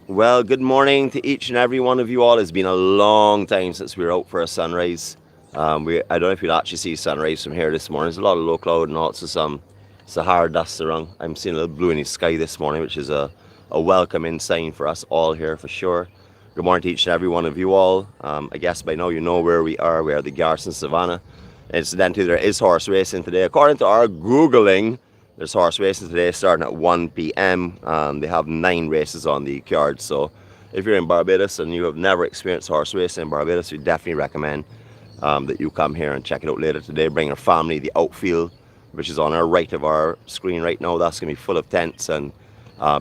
Well, good morning to each and every one of you all. It's been a long time since we were out for a sunrise. I don't know if you'll actually see sunrise from here this morning. There's a lot of low cloud and also some Sahara dust around. I'm seeing a little blue in the sky this morning, which is a welcoming sign for us all here for sure. Good morning to each and every one of you all. I guess by now you know where we are. We are the Garrison Savannah. Incidentally, there is horse racing today. According to our Googling, there's horse racing today starting at 1 p.m. They have 9 races on the card. So if you're in Barbados and you have never experienced horse racing in Barbados, we definitely recommend that you come here and check it out later today. Bring your family. The outfield, which is on our right of our screen right now, that's going to be full of tents and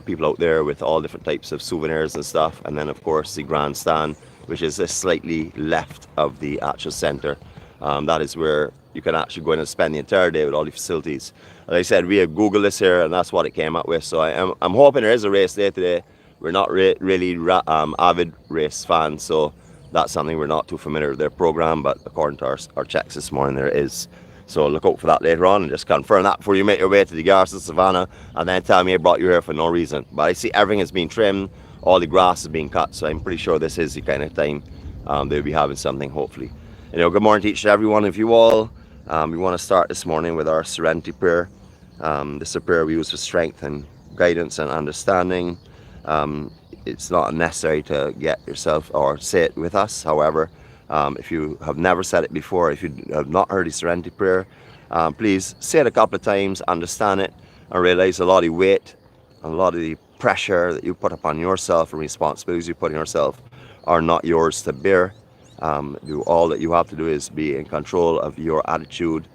people out there with all different types of souvenirs and stuff. And then, of course, the grandstand, which is just slightly left of the actual center. That is where you can actually go in and spend the entire day with all the facilities. As I said, we have Googled this here, and that's what it came up with. So I'm hoping there is a race day today. We're not really avid race fans, so that's something we're not too familiar with their program. But according to our checks this morning, there is. So look out for that later on and just confirm that before you make your way to the Garrison Savannah and then tell me I brought you here for no reason. But I see everything has been trimmed, all the grass is being cut, so I'm pretty sure this is the kind of time they'll be having something, hopefully. Good morning to each and every one of you all. We want to start this morning with our Serenity prayer. This is a prayer we use for strength and guidance and understanding. It's not necessary to get yourself or say it with us. However, if you have never said it before, if you have not heard the Serenity prayer, please say it a couple of times, understand it, and realize a lot of the weight and a lot of the pressure that you put upon yourself and responsibilities you put on yourself are not yours to bear. All that you have to do is be in control of your attitude,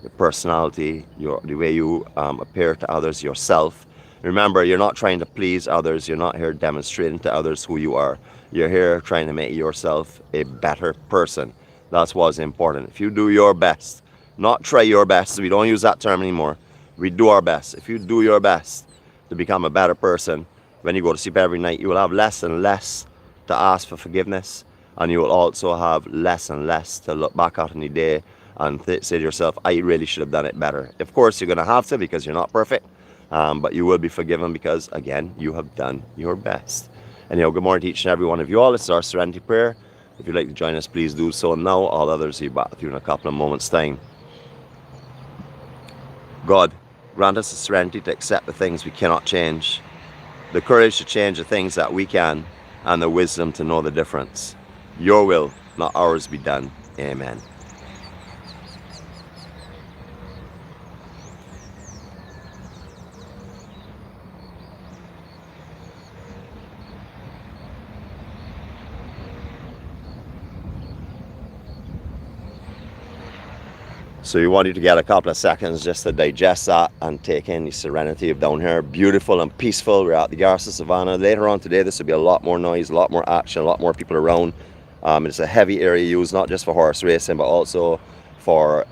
your personality, the way you appear to others, yourself. Remember, you're not trying to please others. You're not here demonstrating to others who you are. You're here trying to make yourself a better person. That's what's important. If you do your best, not try your best, we don't use that term anymore. We do our best. If you do your best to become a better person, when you go to sleep every night, you will have less and less to ask for forgiveness. And you will also have less and less to look back at in the day and say to yourself, I really should have done it better. Of course, you're going to have to because you're not perfect, but you will be forgiven because, again, you have done your best. And good morning to each and every one of you all. This is our Serenity prayer. If you'd like to join us, please do so now. All others will be back with you in a couple of moments' time. God, grant us the serenity to accept the things we cannot change, the courage to change the things that we can, and the wisdom to know the difference. Your will, not ours, be done. Amen. So you want you to get a couple of seconds just to digest that and take in the serenity of down here. Beautiful and peaceful. We're at the Garrison Savannah. Later on today, this will be a lot more noise, a lot more action, a lot more people around. It's a heavy area used not just for horse racing, but also for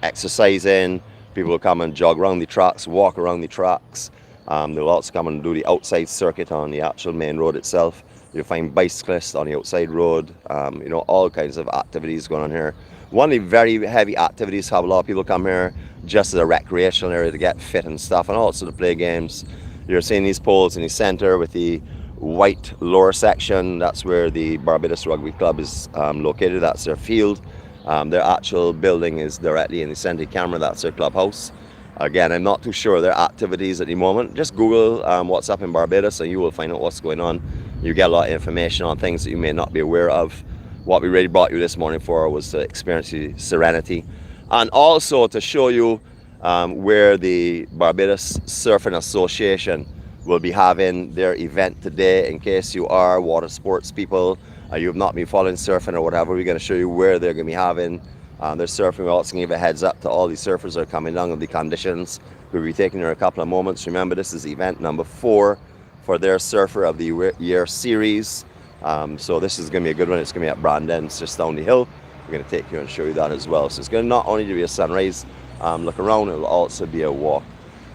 exercising. People will come and jog around the tracks, walk around the tracks. They'll also come and do the outside circuit on the actual main road itself. You'll find bicyclists on the outside road, all kinds of activities going on here. One of the very heavy activities have a lot of people come here just as a recreational area to get fit and stuff, and also to play games. You're seeing these poles in the center with the white lower section. That's where the Barbados Rugby Club is located. That's their field. Their actual building is directly in the center camera. That's their clubhouse. Again, I'm not too sure their activities at the moment. Just Google what's up in Barbados and you will find out what's going on. You get a lot of information on things that you may not be aware of. What we really brought you this morning for was to experience the Serenity and also to show you where the Barbados Surfing Association will be having their event today. In case you are water sports people, you have not been following surfing or whatever, we're going to show you where they're going to be having their surfing. We're also going to give a heads up to all the surfers that are coming down of the conditions. We'll be taking there a couple of moments. Remember, this is event number 4 for their Surfer of the Year series. So this is going to be a good one. It's going to be at Brandon, it's just down the hill. We're going to take you and show you that as well. So it's going to not only be a sunrise, look around, it will also be a walk.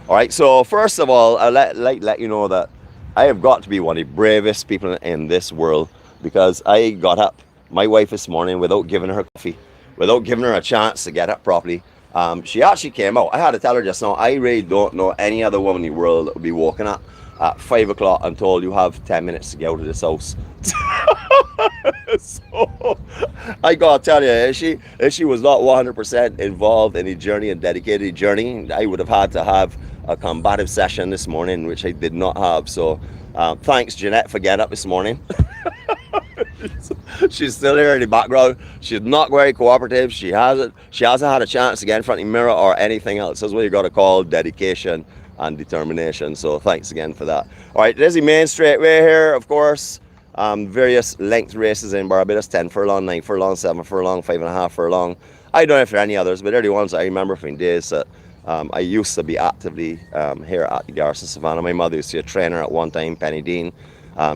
All right, so first of all, I'll let you know that I have got to be one of the bravest people in this world because I got up my wife this morning without giving her coffee, without giving her a chance to get up properly. She actually came out. I had to tell her just now, I really don't know any other woman in the world that would be woken up at 5 o'clock and told you have 10 minutes to get out of this house. So I gotta tell you, if she was not 100% involved in the journey and dedicated the journey, I would have had to have a combative session this morning, which I did not have. So thanks, Jeannette, for getting up this morning. She's still here in the background. She's not very cooperative. She hasn't had a chance to get in front of the mirror or anything else. That's what you got to call dedication and determination. So thanks again for that. All right, there's the main straightway here, of course. Various length races in Barbados: 10 furlong, 9 furlong, 7 furlong, 5.5 furlong. I don't know if there are any others, but they're the ones I remember from days that I used to be actively here at the Garrison Savannah. My mother used to be a trainer at one time, Penny Dean.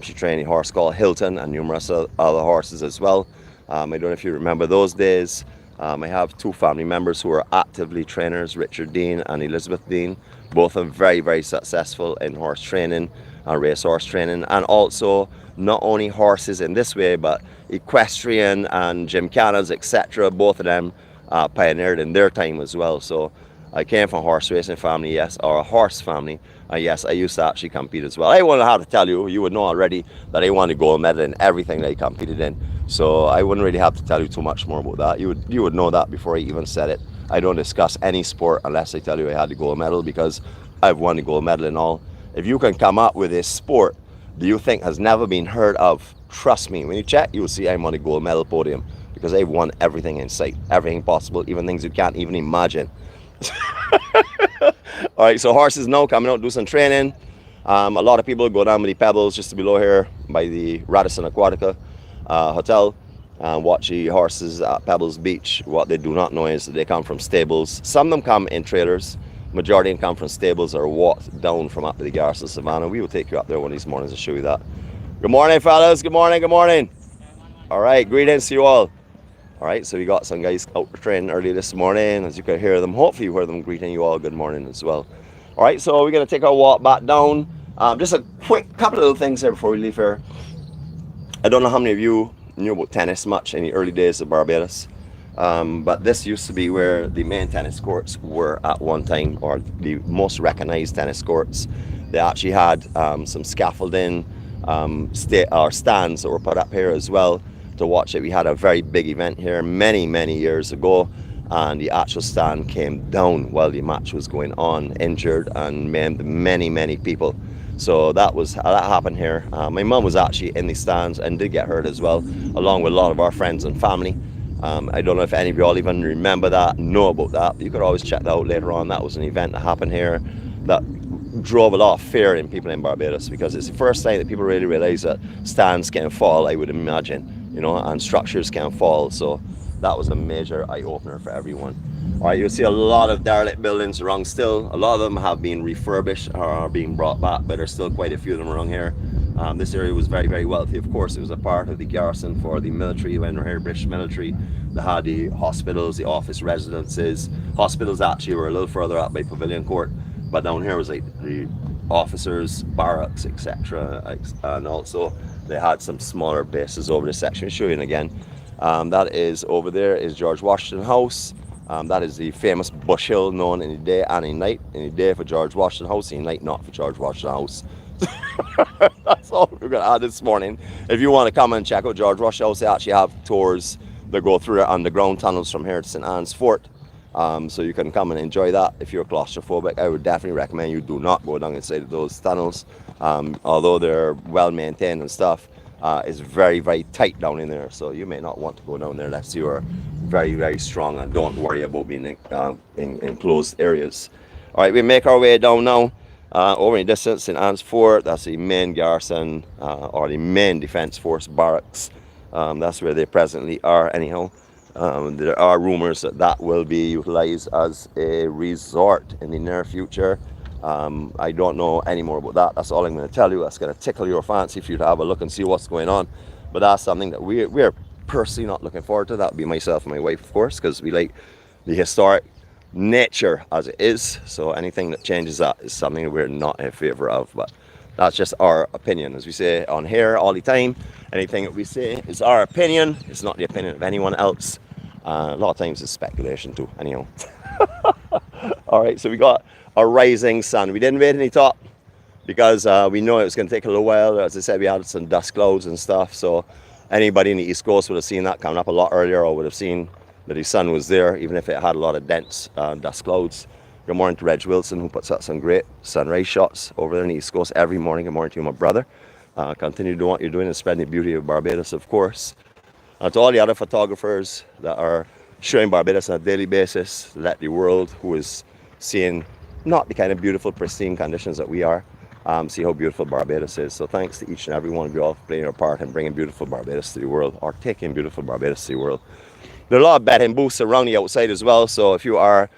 She trained a horse called Hilton and numerous other horses as well. I don't know if you remember those days. I have two family members who are actively trainers, Richard Dean and Elizabeth Dean. Both of them very, very successful in horse training and racehorse training, and also not only horses in this way, but equestrian and gymkhanas, etc. Both of them pioneered in their time as well. So I came from a horse racing family, yes, or a horse family. Yes, I used to actually compete as well. I wouldn't have to tell you, you would know already that I won a gold medal in everything that I competed in. So I wouldn't really have to tell you too much more about that. You would know that before I even said it. I don't discuss any sport unless I tell you I had the gold medal, because I've won the gold medal in all. If you can come up with a sport that you think has never been heard of, trust me, when you check, you will see I'm on a gold medal podium, because I've won everything in sight, everything possible, even things you can't even imagine. All right, so horses now coming out to do some training. A lot of people go down with the Pebbles just below here by the Radisson Aquatica Hotel and watch the horses at Pebbles Beach. What they do not know is that they come from stables. Some of them come in trailers. Majority of them come from stables or walked down from up to the Garrison Savannah. We will take you up there one of these mornings to show you that. Good morning, fellas. Good morning. Good morning. All right, greetings to you all. All right, so we got some guys out for training early this morning. As you can hear them, hopefully you hear them greeting you all good morning as well. All right, so we're going to take our walk back down. Just a quick couple of little things here before we leave here. I don't know how many of you knew about tennis much in the early days of Barbados, but this used to be where the main tennis courts were at one time, or the most recognized tennis courts. They actually had some scaffolding stands that were put up here as well to watch it. We had a very big event here many years ago, and the actual stand came down while the match was going on, injured and maimed many people. So that happened here. My mum was actually in the stands and did get hurt as well, along with a lot of our friends and family. I don't know if any of you all even remember that, know about that. You could always check that out later on. That was an event that happened here that drove a lot of fear in people in Barbados, because it's the first time that people really realize that stands can fall, I would imagine, and structures can fall. So that was a major eye-opener for everyone. All right, you'll see a lot of derelict buildings around still. A lot of them have been refurbished or are being brought back, but there's still quite a few of them around here. This area was very wealthy. Of course, it was a part of the garrison for the military. When we were here, British military, they had the hospitals, the office residences. Hospitals actually were a little further up by Pavilion Court, but down here was like the officers, barracks, etc. And also they had some smaller bases over this section. I'll show you again. That is over there is George Washington House. That is the famous Bush Hill, known in the day and in night. In the day for George Washington House, in the night not for George Washington House. That's all we're going to add this morning. If you want to come and check out George Washington House, they actually have tours that go through the underground tunnels from here to St. Anne's Fort. So you can come and enjoy that. If you're claustrophobic, I would definitely recommend you do not go down inside of those tunnels. Although they're well maintained and stuff, it's very tight down in there. So you may not want to go down there unless you are very strong and don't worry about being in enclosed areas. All right, we make our way down now. Over in the distance, St. Anne's Fort, that's the main garrison or the main defense force barracks. That's where they presently are anyhow. There are rumors that will be utilized as a resort in the near future. I don't know any more about that. That's all I'm going to tell you. That's going to tickle your fancy for you to have a look and see what's going on. But that's something that we're personally not looking forward to. That would be myself and my wife, of course, because we like the historic nature as it is. So anything that changes that is something that we're not in favor of. But that's just our opinion. As we say on here all the time, anything that we say is our opinion. It's not the opinion of anyone else. A lot of times it's speculation too, anyhow. All right, so we got a rising sun. We didn't wait any top. because we know it was going to take a little while. As I said, we had some dust clouds and stuff, so anybody in the East Coast would have seen that coming up a lot earlier, or would have seen that the sun was there, even if it had a lot of dense dust clouds. Good morning to Reg Wilson, who puts out some great sunrise shots over there in the East Coast every morning. Good morning to you, my brother. Continue doing what you're doing and spreading the beauty of Barbados, of course. To all the other photographers that are showing Barbados on a daily basis, let the world who is seeing not the kind of beautiful, pristine conditions that we are, see how beautiful Barbados is. So thanks to each and every one of you all for playing your part in bringing beautiful Barbados to the world, or taking beautiful Barbados to the world. There are a lot of betting booths around the outside as well, so if you are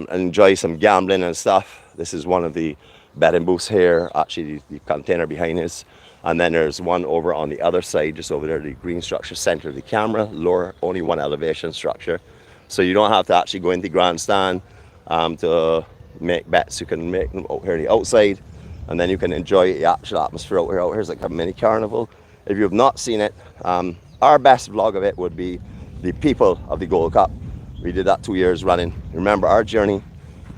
enjoy some gambling and stuff, this is one of the betting booths here. Actually, the container behind us, and then there's one over on the other side, just over there, the green structure, center of the camera, lower, only one elevation structure, so you don't have to actually go into the grandstand to make bets. You can make them out here on the outside, and then you can enjoy the actual atmosphere out here. Out here's like a mini carnival. If you have not seen it, our best vlog of it would be the people of the Gold Cup. We did that 2 years running. Remember, our journey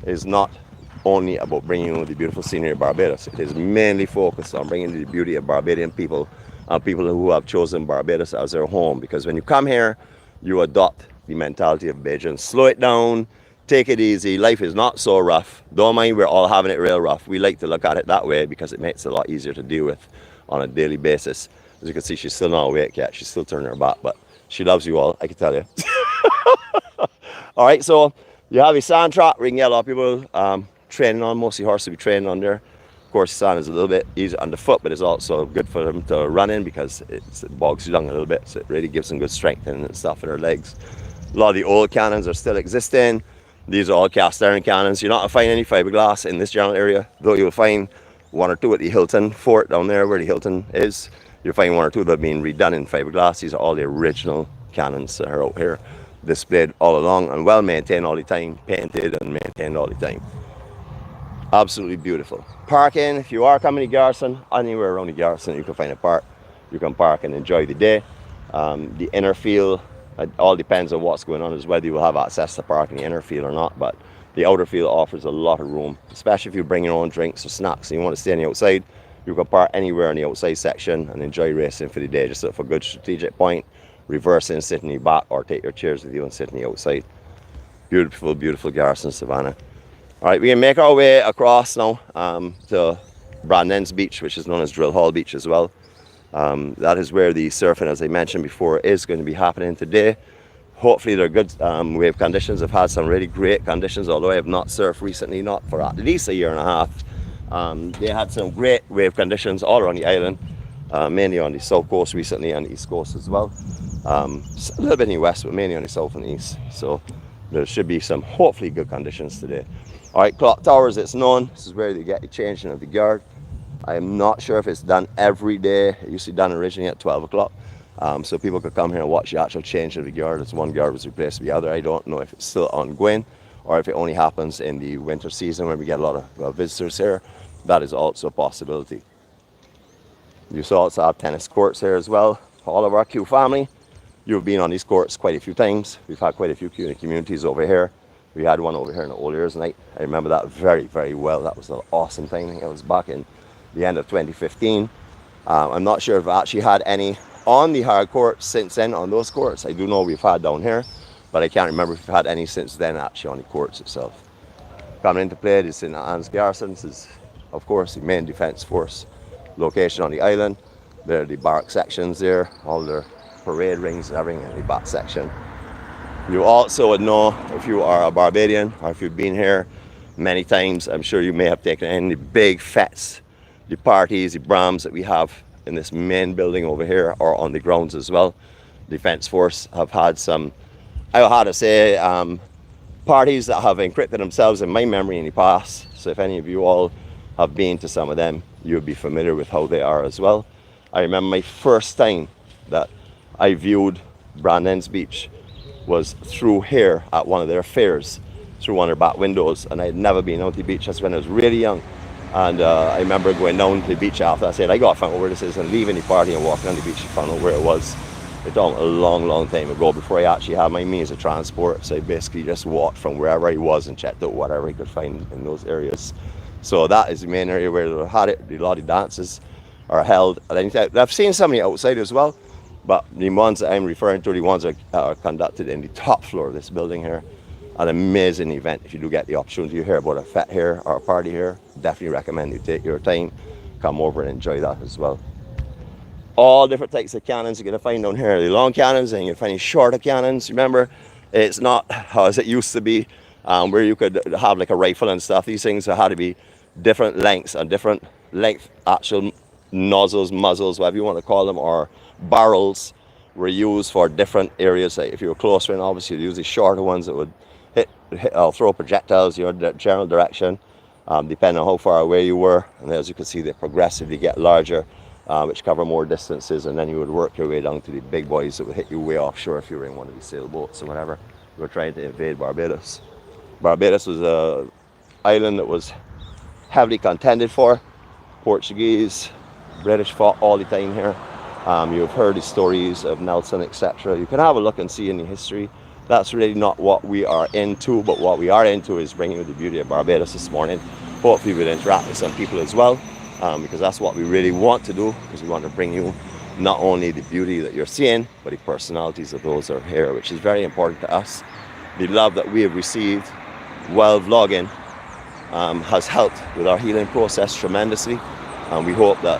is not only about bringing you the beautiful scenery of Barbados. It is mainly focused on bringing the beauty of Barbadian people, people who have chosen Barbados as their home. Because when you come here, you adopt the mentality of Bajan. Slow it down, take it easy. Life is not so rough. Don't mind we're all having it real rough. We like to look at it that way because it makes it a lot easier to deal with on a daily basis. As you can see, she's still not awake yet. She's still turning her back, but she loves you all, I can tell you. All right, so you have a sand track where you can get a lot of people training on. Mostly horses will be training on there. Of course, sand is a little bit easier underfoot, but it's also good for them to run in because it bogs you down a little bit, so it really gives them good strength and stuff in their legs. A lot of the old cannons are still existing. These are all cast iron cannons. You're not going to find any fiberglass in this general area, though you'll find one or two at the Hilton Fort down there where the Hilton is. You'll find one or two that have been redone in fiberglass. These are all the original cannons that are out here, displayed all along and well maintained all the time, painted and maintained all the time. Absolutely beautiful. Parking, if you are coming to Garrison, anywhere around the Garrison you can find a park. You can park and enjoy the day. The inner field, it all depends on what's going on, as whether you will have access to park in the inner field or not, but the outer field offers a lot of room, especially if you bring your own drinks or snacks and you want to stay on the outside. You can park anywhere in the outside section and enjoy racing for the day. Just look for a good strategic point, reverse in, sit in the back, or take your chairs with you and sit in the outside. Beautiful, beautiful Garrison Savannah. All right, we can make our way across now to Brandon's Beach, which is known as Drill Hall Beach as well. That is where the surfing, as I mentioned before, is going to be happening today. Hopefully they're good wave conditions. I've had some really great conditions, although I have not surfed recently, not for at least a year and a half. They had some great wave conditions all around the island, mainly on the south coast recently and the east coast as well. A little bit in the west, but mainly on the south and east. So there should be some hopefully good conditions today. All right, clock towers, it's known. This is where they get the changing of the guard. I am not sure if it's done every day. It used to be done originally at 12 o'clock. So people could come here and watch the actual change of the guard as one guard was replaced with the other. I don't know if it's still ongoing or if it only happens in the winter season when we get a lot of visitors here. That is also a possibility. You also have tennis courts here as well. All of our Q family, you've been on these courts quite a few times. We've had quite a few communities over here. We had one over here in the Old Years Night. I remember that very, very well. That was an awesome thing. It was back in the end of 2015. I'm not sure if I actually had any on the hard court since then on those courts. I do know we've had down here, but I can't remember if we've had any since then actually on the courts itself. Coming into play, this is St.LawrenceGap Garrison. This is, of course, the main defence force location on the island. There are the barrack sections there, all their parade rings and everything in the back section. You also would know, if you are a Barbadian or if you've been here many times, I'm sure you may have taken in the big fetes, the parties, the brams that we have in this main building over here or on the grounds as well. Defence Force have had some, I had to say, parties that have encrypted themselves in my memory in the past. So if any of you all have been to some of them, you'll be familiar with how they are as well. I remember my first time that I viewed Brandon's Beach was through here at one of their fairs, through one of their back windows, and I had never been out to the beach. That's when I was really young. And I remember going down to the beach after. I said, I got to find out where this is, and leaving the party and walking on the beach to find out where it was. It was a long, long time ago before I actually had my means of transport. So I basically just walked from wherever I was and checked out whatever I could find in those areas. So that is the main area where they had it. A lot of dances are held at any time. I've seen some of the outside as well, but the ones that I'm referring to, the ones that are conducted in the top floor of this building here. An amazing event. If you do get the opportunity to hear about a fete here or a party here, definitely recommend you take your time, come over and enjoy that as well. All different types of cannons you're going to find down here. The long cannons, and you're finding shorter cannons. Remember, it's not as it used to be, where you could have like a rifle and stuff. These things had to be different lengths and different length actual nozzles, muzzles, whatever you want to call them, or barrels were used for different areas. Like if you were close range, obviously you'd use the shorter ones that would throw projectiles in your general direction, depending on how far away you were. And as you can see, they progressively get larger, which cover more distances, and then you would work your way down to the big boys that would hit you way offshore if you were in one of these sailboats or whatever. You were trying to invade Barbados. Barbados was an island that was heavily contended for. Portuguese, British fought all the time here. You've heard the stories of Nelson, etc. You can have a look and see in the history. That's really not what we are into, but what we are into is bringing you the beauty of Barbados this morning. Hopefully we'll interact with some people as well, because that's what we really want to do, because we want to bring you not only the beauty that you're seeing, but the personalities of those that are here, which is very important to us. The love that we have received while vlogging has helped with our healing process tremendously. And we hope that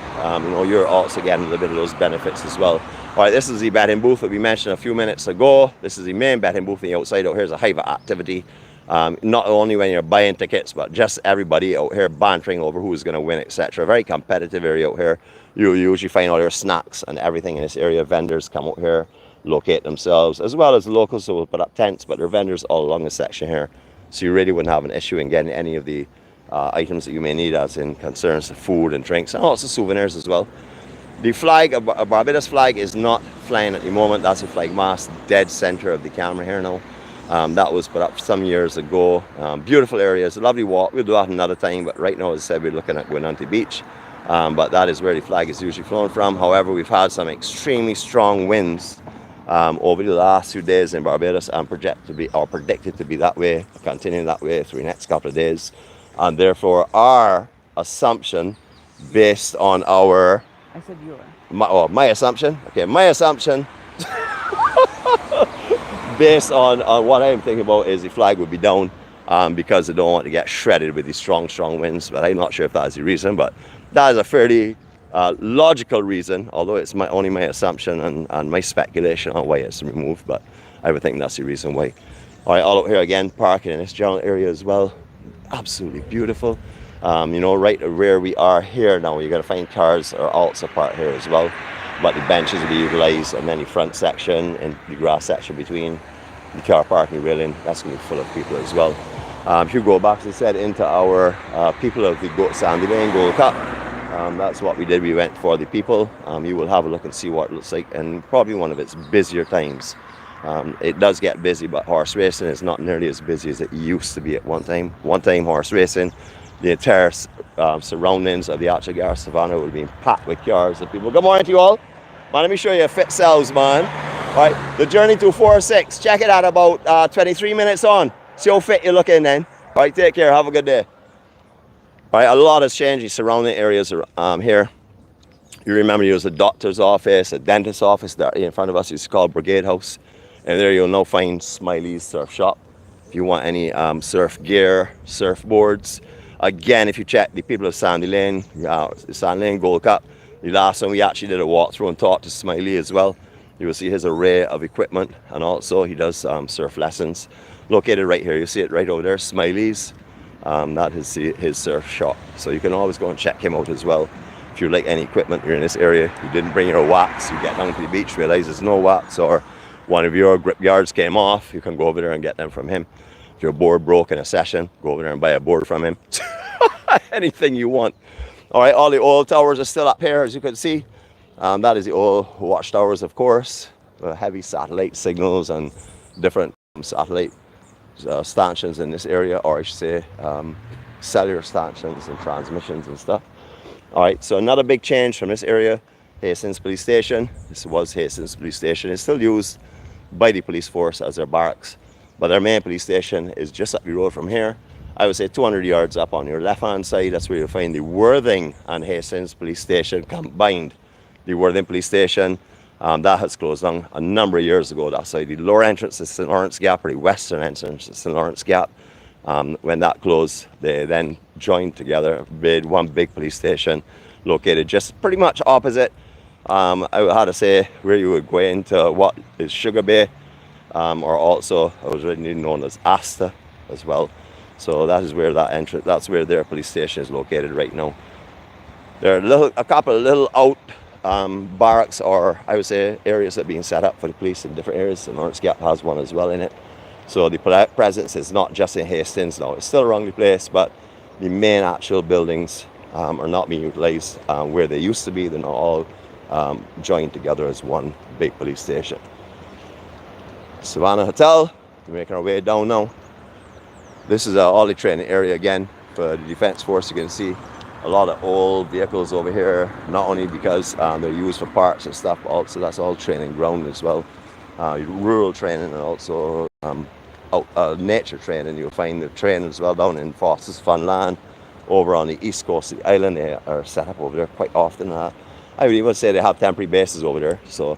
you're also getting a little bit of those benefits as well. All right, this is the betting booth that we mentioned a few minutes ago. This is the main betting booth on the outside. Out here is a hive of activity. Not only when you're buying tickets, but just everybody out here bantering over who's going to win, etc. Very competitive area out here. You usually find all your snacks and everything in this area. Vendors come out here, locate themselves, as well as the locals who will put up tents, but there are vendors all along this section here. So you really wouldn't have an issue in getting any of the items that you may need, as in concerns to food and drinks, and also souvenirs as well. The flag, a Barbados flag, is not flying at the moment. That's a flag mast dead center of the camera here now. That was put up some years ago. Beautiful areas, a lovely walk. We'll do that another time, but right now, as I said, we're looking at going onto the beach. But that is where the flag is usually flown from. However, we've had some extremely strong winds over the last few days in Barbados, and predicted to be that way, continuing that way through the next couple of days. And therefore, our assumption, based on our... I said your. My assumption. Okay, my assumption, based on what I'm thinking about, is the flag would be down because they don't want to get shredded with these strong winds. But I'm not sure if that is the reason. But that is a fairly logical reason, although it's only my assumption and my speculation on why it's removed. But I would think that's the reason why. All right, all out here again, parking in this general area as well. Absolutely beautiful. Right where we are here now, you're going to find cars or alts apart here as well, but the benches will be utilised, and then the front section and the grass section between the car parking railing, that's going to be full of people as well. If you go back, as I said, into our people of the Sandy Lane Gold Cup, that's what we did. We went for the people. You will have a look and see what it looks like, and probably one of its busier times. It does get busy, but horse racing is not nearly as busy as it used to be at one time. One time horse racing, the entire surroundings of the actual Garrison Savannah would be packed with cars of people. Good morning to you all. Man, let me show you a fit selves, man. All right, the journey to 406. Check it out about 23 minutes on. See how fit you're looking then. All right, take care. Have a good day. All right, a lot has changed. The surrounding areas here. You remember there was a doctor's office, a dentist's office there in front of us. It's called Brigade House. And there you'll now find Smiley's Surf Shop. If you want any surf gear, surfboards. Again, if you check the people of Sandy Lane, Sandy Lane Gold Cup, the last time we actually did a walkthrough and talked to Smiley as well. You will see his array of equipment, and also he does surf lessons. Located right here, you see it right over there, Smiley's. That is his surf shop. So you can always go and check him out as well. If you like any equipment, you're in this area, you didn't bring your wax, you get down to the beach, realize there's no wax, or one of your grip yards came off, you can go over there and get them from him. If your board broke in a session, go over there and buy a board from him. Anything you want. All right, all the oil towers are still up here, as you can see. That is the oil watchtowers, of course. Heavy satellite signals and different satellite stanchions in this area, or I should say cellular stanchions and transmissions and stuff. All right, so another big change from this area, Hastings Police Station. This was Hastings Police Station. It's still used by the police force as their barracks, but their main police station is just up the road from here. I would say 200 yards up on your left hand side, that's where you'll find the Worthing and Hastings Police Station combined. The Worthing Police Station, that has closed down a number of years ago. That's the lower entrance to St.LawrenceGap, or the western entrance to St.LawrenceGap. When that closed, they then joined together, made one big police station located just pretty much opposite, I had to say, where you would go into what is Sugar Bay, or also it was originally known as Asta as well. So that is where that entrance, that's where their police station is located right now. There are a couple of little out barracks, or I would say areas that are being set up for the police in different areas. And LawrenceGap has one as well in it. So the presence is not just in Hastings now. It's still around the place, but the main actual buildings are not being utilised where they used to be. They're not all joined together as one big police station. Savannah Hotel, we're making our way down now. This is all the training area again for the Defence Force. You can see a lot of old vehicles over here, not only because they're used for parts and stuff, but also that's all training ground as well. Rural training, and also nature training. You'll find the training as well down in Foster's Funland, over on the east coast of the island. They are set up over there quite often. I would even say they have temporary bases over there, so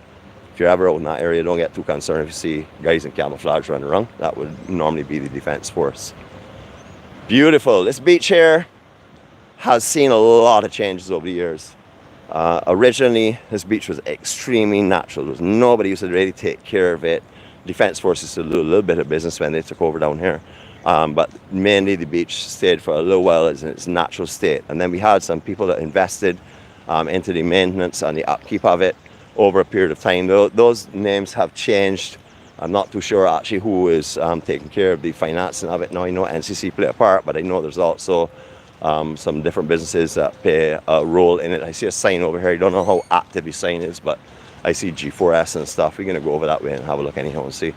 if you're ever out in that area, don't get too concerned if you see guys in camouflage running around. That would normally be the Defence Force. Beautiful. This beach here has seen a lot of changes over the years. Originally, this beach was extremely natural. There was nobody used to really take care of it. Defence Forces used to do a little bit of business when they took over down here. But mainly the beach stayed for a little while in its natural state. And then we had some people that invested into the maintenance and the upkeep of it over a period of time. Those names have changed. I'm not too sure actually who is taking care of the financing of it now. I know NCC play a part, but I know there's also some different businesses that play a role in it. I see a sign over here. I don't know how active the sign is, but I see G4S and stuff. We're going to go over that way and have a look anyhow and see.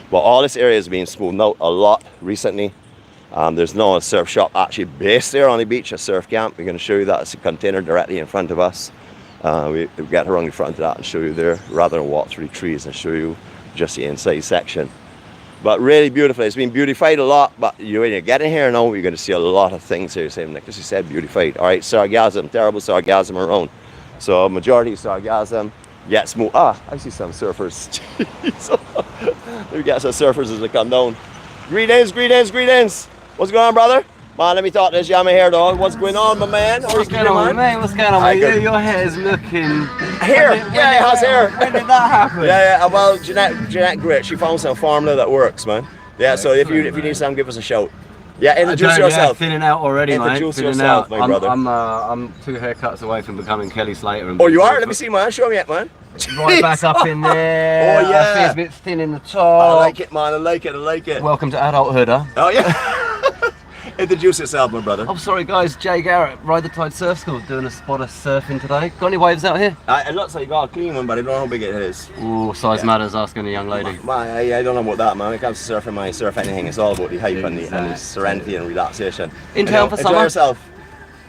But all this area is being smoothed out a lot recently. There's no surf shop actually based there on the beach, a surf camp. We're going to show you that. It's a container directly in front of us. We get around the front of that and show you there, rather than walk through the trees and show you just the inside section. But really beautiful. It's been beautified a lot, but when you get in here now, you're going to see a lot of things here. Same like you said, beautified. All right, sargassum, terrible sargassum around. So majority sargassum gets moved. I see some surfers. We get some surfers as they come down. Greetings, greetings, greetings. What's going on, brother? Man, let me talk to this yammer here, dog. What's going on, my man? What's going on, mate? What's going on, mate? Your hair's looking... Hair? Yeah, it has hair. When did that happen? Yeah, well, Jeannette great. She found some formula that works, man. Yeah, so if you need some, give us a shout. Yeah, introduce yourself. Thinning out already, mate. Introduce yourself, my brother. I'm 2 haircuts away from becoming Kelly Slater. And oh, you are? Let me see, man. Show me it, man. Right back up in there. Oh, yeah. I feel a bit thin in the top. I like it, man. I like it. I like it. Welcome to adulthood, huh? Oh, yeah. Introduce yourself, my brother. I'm sorry, guys. Jay Garrett, Ride the Tide Surf School, doing a spot of surfing today. Got any waves out here? It looks like you got a clean one, but I don't know how big it is. Ooh, size matters, asking a young lady. I don't know about that, man. When it comes to surfing, I surf anything. It's all about the hype and the serenity and relaxation. In town for summer? Enjoy yourself.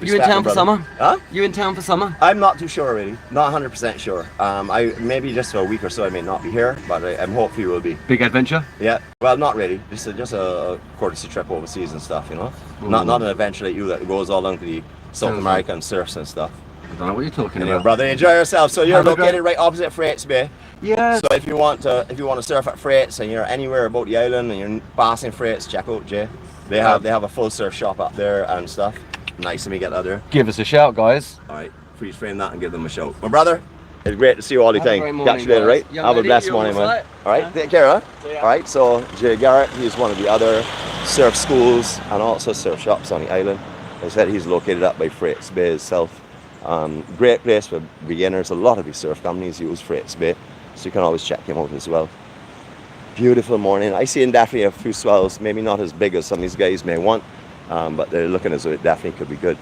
You in town for summer? Huh? You in town for summer? I'm not too sure, really. Not 100% sure. I maybe just for a week or so I may not be here, but I'm hopefully will be. Big adventure? Yeah. Well, not really. Just a courtesy trip overseas and stuff, you know. Not an adventure like you that goes all down to the South American surfs and stuff. I don't know what you're talking Anyway, about. brother, enjoy yourself. So you're located right opposite Freights Bay. Yeah. So if you want to surf at Freights and you're anywhere about the island and you're passing Freights, check out Jay. They have a full surf shop up there and stuff. Nice of me get out there. Give us a shout, guys. All right, freeze frame that and give them a shout. My brother, it's great to see you all the time. Catch you later, right? Have a blessed morning, man. All right, take care, huh? All right, so Jay Garrett, he's one of the other surf schools and also surf shops on the island. As I said, he's located up by Freights Bay itself. Great place for beginners. A lot of these surf companies use Freights Bay, so you can always check him out as well. Beautiful morning. I see him definitely a few swells, maybe not as big as some of these guys may want. But they're looking as though it definitely could be good.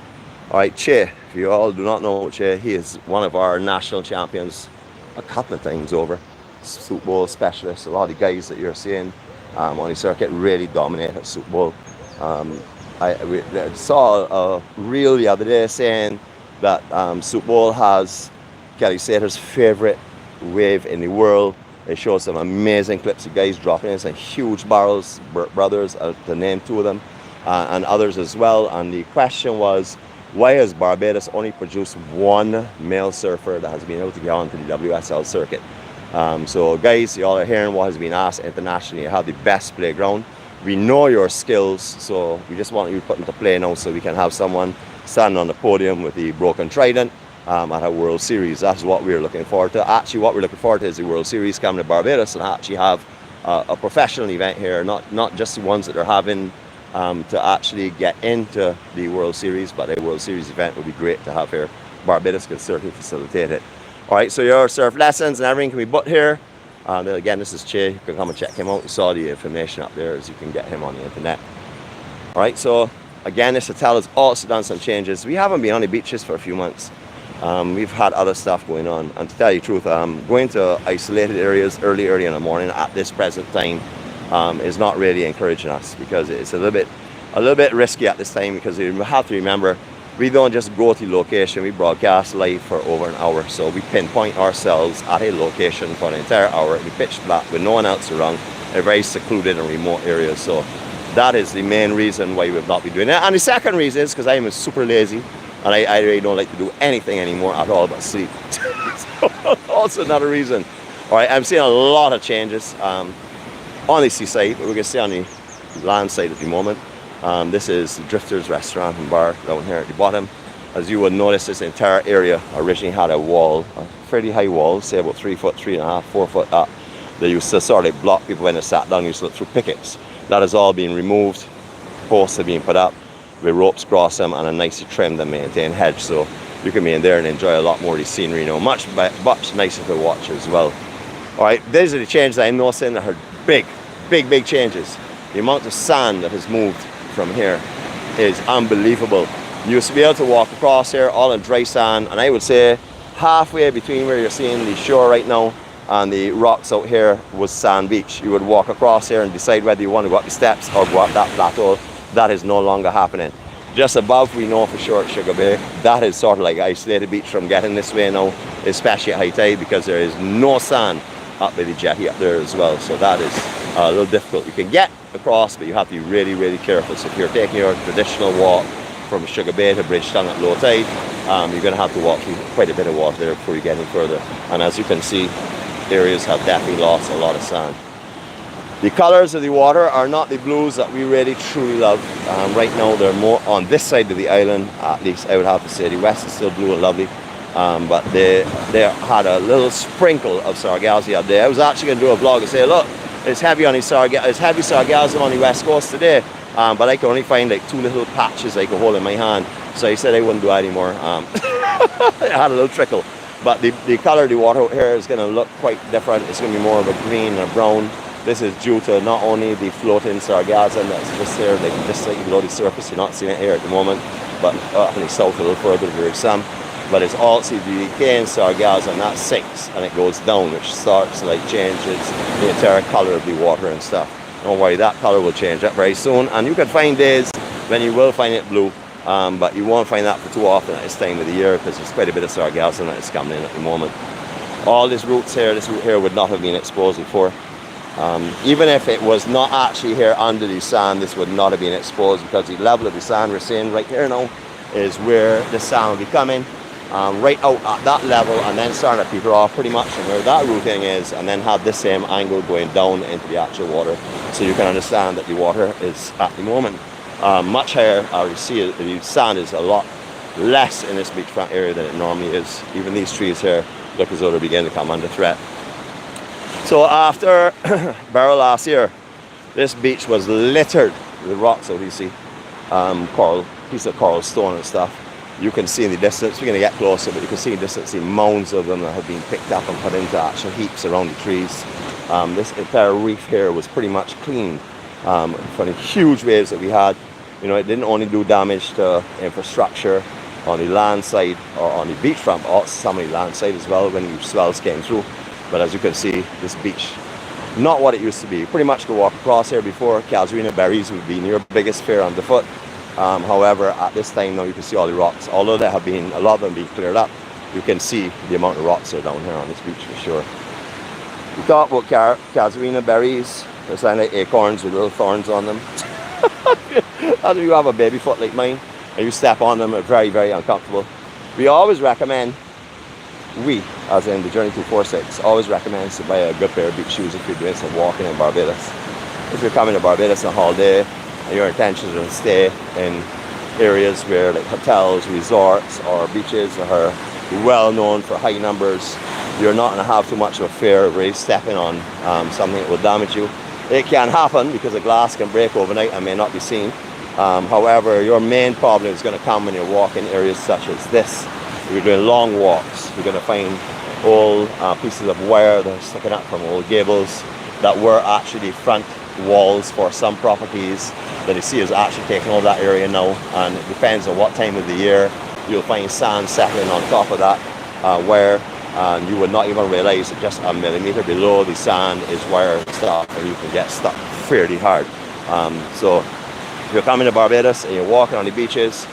All right, Che, if you all do not know Che, he is one of our national champions a couple of times over. Super Bowl specialist. A lot of the guys that you're seeing on the circuit really dominate at Super Bowl. I saw a reel the other day saying that Super Bowl has Kelly Slater's favorite wave in the world. It shows some amazing clips of guys dropping in some huge barrels, brothers, to name 2 of them. and others as well. And the question was, why has Barbados only produced one male surfer that has been able to get onto the WSL circuit? So guys, you all are hearing what has been asked internationally. You have the best playground. We know your skills, so we just want you to put into play now so we can have someone stand on the podium with the broken trident at a World Series. That's what we're looking forward to. Actually, what we're looking forward to is the World Series coming to Barbados and actually have a professional event here, not just the ones that are having to actually get into the World Series, but a World Series event would be great to have here. Barbados can certainly facilitate it. All right, so your surf lessons and everything can be booked here. Then again, this is Che. You can come and check him out. You saw the information up there, as you can get him on the internet. All right, so again, this hotel has also done some changes. We haven't been on the beaches for a few months. We've had other stuff going on, and to tell you the truth, going to isolated areas early in the morning at this present time is not really encouraging us, because it's a little bit risky at this time, because you have to remember, we don't just go to the location, we broadcast live for over an hour. So we pinpoint ourselves at a location for an entire hour in pitch black with no one else around, a very secluded and remote area. So that is the main reason why we've not been doing it. And the second reason is because I am super lazy, and I really don't like to do anything anymore at all but sleep. So also another reason. All right, I'm seeing a lot of changes on the seaside, but we're going to stay on the land side at the moment. This is the Drifters Restaurant and Bar down here at the bottom. As you would notice, this entire area originally had a wall, a fairly high wall, say about 3 foot, 3.5, 4 foot up. They used to sort of block people when they sat down, used to look through pickets. That has all been removed. Posts have been put up with ropes across them and a nicely trimmed and maintained hedge. So you can be in there and enjoy a lot more of the scenery, you know, much nicer to watch as well. All right, these are the changes I'm noticing that are big changes. The amount of sand that has moved from here is unbelievable. You used to be able to walk across here all in dry sand, and I would say halfway between where you're seeing the shore right now and the rocks out here was sand beach. You would walk across here and decide whether you want to go up the steps or go up that plateau. That is no longer happening. Just above, we know for sure at Sugar Bay, that is sort of like isolated beach from getting this way now, especially at high tide, because there is no sand up by the jetty up there as well. So that is a little difficult. You can get across, but you have to be really careful. So if you're taking your traditional walk from Sugar Bay to Bridgetown at low tide, you're going to have to walk through quite a bit of water there before you get any further. And as you can see, areas have definitely lost a lot of sand. The colors of the water are not the blues that we really truly love. Right now they're more on this side of the island, at least I would have to say. The west is still blue and lovely, but they had a little sprinkle of sargassum up there. I was actually going to do a vlog and say, look, it's heavy sargassum on the west coast today, but I can only find like 2 little patches I could hold in my hand. So I said I wouldn't do it anymore. I had a little trickle, but the color of the water out here is going to look quite different. It's going to be more of a green or brown. This is due to not only the floating sargassum that's just here, like just slightly below the surface. You're not seeing it here at the moment, but up in the south a little further there is some. But it's also the decaying sargassum that sinks and it goes down, which starts to like changes the entire color of the water and stuff. Don't worry, that color will change up very soon, and you can find days when you will find it blue, but you won't find that for too often at this time of the year, because there's quite a bit of sargassum that is coming in at the moment. All this route here would not have been exposed before. Even if it was not actually here under the sand, this would not have been exposed, because the level of the sand we're seeing right here now is where the sand will be coming. Right out at that level, and then starting to peter off pretty much from where that routing is, and then have this same angle going down into the actual water, so you can understand that the water is at the moment much higher. You see the sand is a lot less in this beachfront area than it normally is. Even these trees here look as though they're beginning to come under threat. So after Barrow last year, this beach was littered with rocks out, you see, piece of coral stone and stuff. You can see in the distance, we're going to get closer, but you can see in the distance the mounds of them that have been picked up and put into actual heaps around the trees. This entire reef here was pretty much cleaned from the huge waves that we had. You know, it didn't only do damage to infrastructure on the land side or on the beachfront, but also some of the land side as well when the swells came through. But as you can see, this beach, not what it used to be. Pretty much to walk across here before, casuarina berries would be your biggest fear underfoot. However, at this time now you can see all the rocks. Although there have been a lot of them being cleared up, you can see the amount of rocks that are down here on this beach for sure. We talk about casuarina berries. They sound like acorns with little thorns on them. As if you have a baby foot like mine and you step on them, it's very, very uncomfortable. We always recommend, as in the Journey 246, always recommends to buy a good pair of beach shoes if you're doing some walking in Barbados. If you're coming to Barbados on holiday and your intention is to stay in areas where like hotels, resorts or beaches are well known for high numbers, you're not going to have too much of a fear of really stepping on something that will damage you. It can happen because the glass can break overnight and may not be seen. However, your main problem is going to come when you're walking areas such as this. You're doing long walks. You're going to find old pieces of wire that are sticking up from old gables that were actually front walls for some properties that you see is actually taking over that area now, and it depends on what time of the year. You'll find sand settling on top of that wire, and you would not even realize that just a millimeter below the sand is wire stuff, and you can get stuck fairly hard. So if you're coming to Barbados and you're walking on the beaches,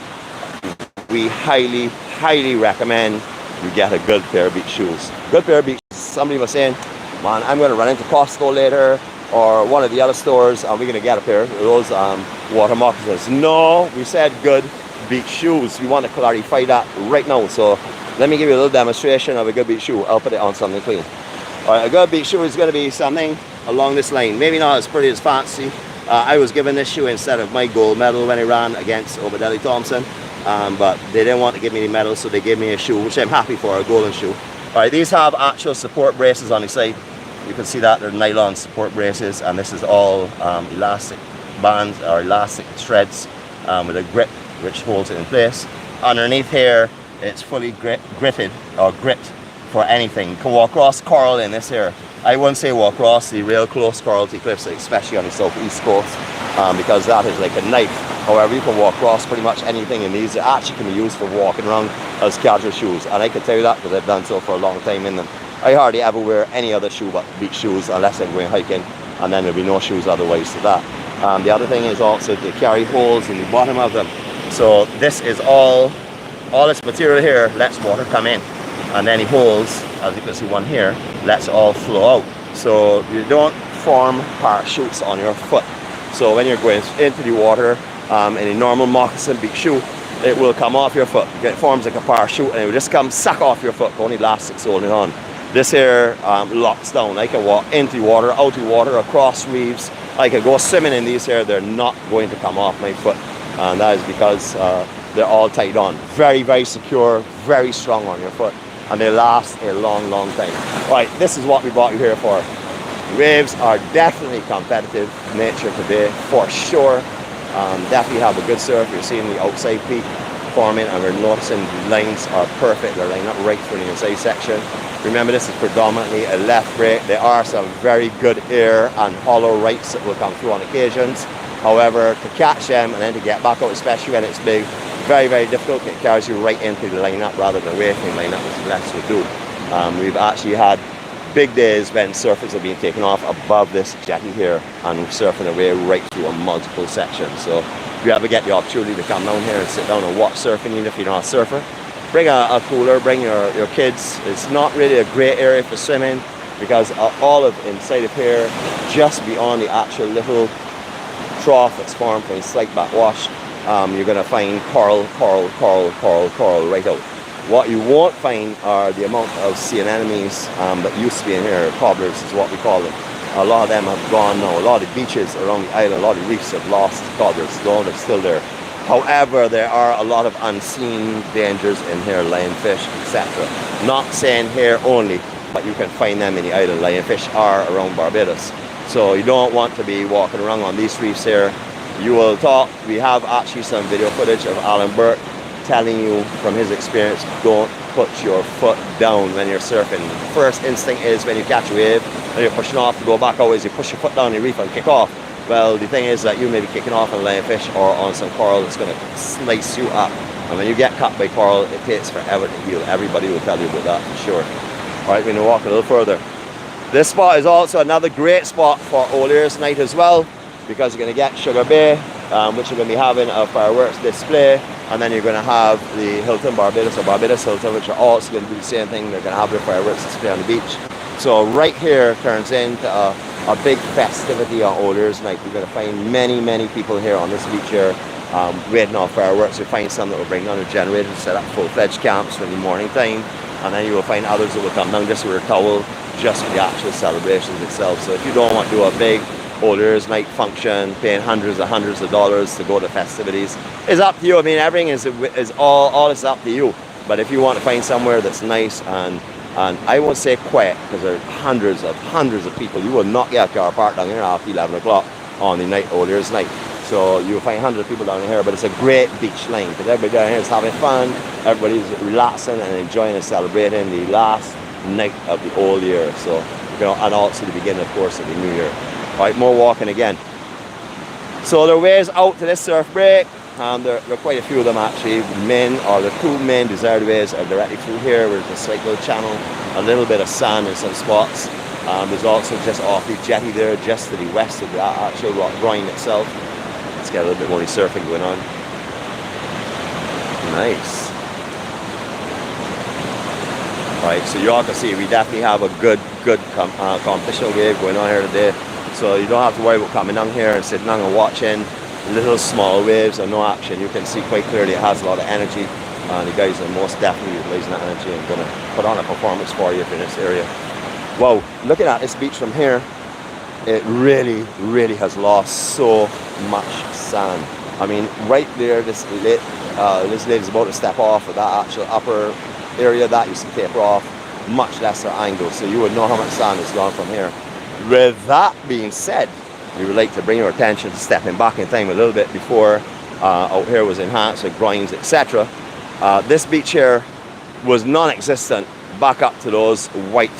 we highly recommend you get a good pair of beach shoes. Good pair of beach shoes. Somebody was saying, man, I'm going to run into Costco later or one of the other stores and we're going to get a pair of those water moccasins. No, we said good beach shoes. We want to clarify that right now. So let me give you a little demonstration of a good beach shoe. I'll put it on something clean. All right, a good beach shoe is going to be something along this line. Maybe not as pretty as fancy. I was given this shoe instead of my gold medal when I ran against Obadeli Thompson. But they didn't want to give me the medal, so they gave me a shoe, which I'm happy for, a golden shoe. All right, these have actual support braces on the side. You can see that they're nylon support braces, and this is all elastic bands or elastic threads with a grip which holds it in place. Underneath here, it's fully gritted or gripped for anything. You can walk across coral in this here. I wouldn't say walk across the real close coralty cliffs, especially on the southeast coast, because that is like a knife. However, you can walk across pretty much anything in these. They actually can be used for walking around as casual shoes, and I can tell you that because I've done so for a long time in them. I hardly ever wear any other shoe but beach shoes unless I'm going hiking, and then there'll be no shoes otherwise to that. The other thing is also they carry holes in the bottom of them. So this is all this material here lets water come in, and then the holes, as you can see one here, lets it all flow out. So you don't form parachutes on your foot. So when you're going into the water in a normal moccasin beach shoe, it will come off your foot. It forms like a parachute and it will just come suck off your foot, only elastic's holding on. This here locks down. I can walk into the water, out the water, across reefs. I can go swimming in these here. They're not going to come off my foot. And that is because they're all tied on. Very, very secure, very strong on your foot. And they last a long, long time. Right, this is what we brought you here for. Waves are definitely competitive nature today, for sure. Definitely have a good surf. You're seeing the outside peak forming, and we're noticing the lines are perfect. They're lining up right for the inside section. Remember, this is predominantly a left break. There are some very good air and hollow rights that will come through on occasions. However, to catch them and then to get back out, especially when it's big, very, very difficult. It carries you right into the lineup rather than away from the lineup, which less will do. We've actually had big days when surfers have been taken off above this jetty here and surfing away right through a multiple section. So if you ever get the opportunity to come down here and sit down and watch surfing, even if you're not a surfer, bring a cooler, bring your kids. It's not really a great area for swimming because all of inside of here, just beyond the actual little trough that's formed from a slight backwash, you're going to find coral right out. What you won't find are the amount of sea anemones that used to be in here. Cobblers is what we call them. A lot of them have gone now. A lot of the beaches around the island, a lot of reefs have lost cobblers. Though they're still there. However, there are a lot of unseen dangers in here, lionfish, etc. Not saying here only, but you can find them in the island. Lionfish are around Barbados. So you don't want to be walking around on these reefs here. You will talk. We have actually some video footage of Alan Burke telling you from his experience, don't put your foot down when you're surfing. First instinct is when you catch a wave and you're pushing off to go back out, is you push your foot down the reef and kick off. Well, the thing is that you may be kicking off on lionfish or on some coral that's going to slice you up. And when you get cut by coral, it takes forever to heal. Everybody will tell you about that for sure. All right, we're going to walk a little further. This spot is also another great spot for Old Year's night as well, because you're going to get Sugar Bay, which you're going to be having a fireworks display, and then you're going to have the Hilton Barbados or Barbados Hilton, which are also going to do the same thing. They're going to have their fireworks display on the beach. So right here turns into a a big festivity on Old Year's Night. You're going to find many people here on this beach here, waiting on fireworks. You'll find some that will bring down a generator to set up full-fledged camps for the morning time, and then you will find others that will come down just with a towel just for the actual celebrations itself. So if you don't want to do a big Old Year's Night function, paying hundreds of dollars to go to festivities, it's up to you. I mean, everything is all is up to you. But if you want to find somewhere that's nice and I won't say quiet, because there are hundreds of people, you will not get a car parked down here after 11 o'clock on the night, Old Year's Night. So you'll find hundreds of people down here, but it's a great beach line because everybody down here is having fun, everybody's relaxing and enjoying and celebrating the last night of the old year. So, you know, and also the beginning, of course, of the new year. All right, more walking again. So there are ways out to this surf break. There are quite a few of them actually. The two main desired ways are directly through here, where there's a slight little channel, a little bit of sand in some spots. There's also just off the jetty there, just to the west of the actual rock groin itself. Let's get a little bit more surfing going on. Nice. Right, so you all can see we definitely have a good competition wave going on here today. So you don't have to worry about coming down here and sitting down and watching little small waves or no action. You can see quite clearly it has a lot of energy, and the guys are most definitely utilizing that energy and going to put on a performance for you in this area. Wow, looking at this beach from here, it really has lost so much sand. I mean, right there, this lady's about to step off of that actual upper area that used to taper off, much lesser angle, so you would know how much sand has gone from here. With that being said, we would like to bring your attention to stepping back in time a little bit before out here was enhanced with groins, etc. This beach here was non-existent back up to those white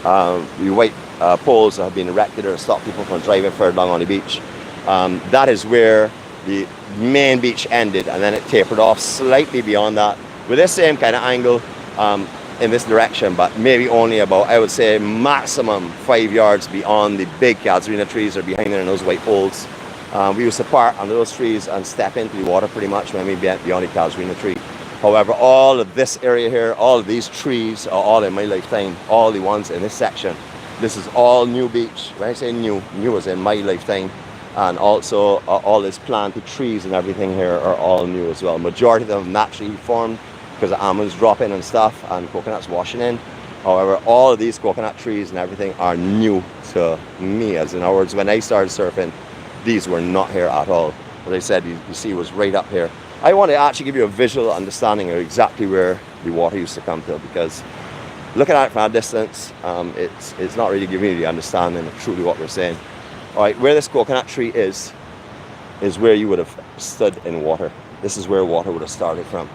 poles that have been erected to stop people from driving further along on the beach. That is where the main beach ended, and then it tapered off slightly beyond that with this same kind of angle in this direction, but maybe only about, I would say, maximum 5 yards beyond the big casuarina trees or behind there in those white poles. We used to park under those trees and step into the water pretty much when we get beyond the casuarina tree. However, all of this area here, all of these trees are all in my lifetime, all the ones in this section. This is all new beach. When I say new is in my lifetime. And also all these planted trees and everything here are all new as well. Majority of them naturally formed because the almonds drop in and stuff and coconuts washing in. However, all of these coconut trees and everything are new to me. As in other words, when I started surfing, these were not here at all. As I said, you see it was right up here. I want to actually give you a visual understanding of exactly where the water used to come to, because looking at it from a distance, it's not really giving you the understanding of truly what we're saying. All right, where this coconut tree is where you would have stood in water. This is where water would have started from.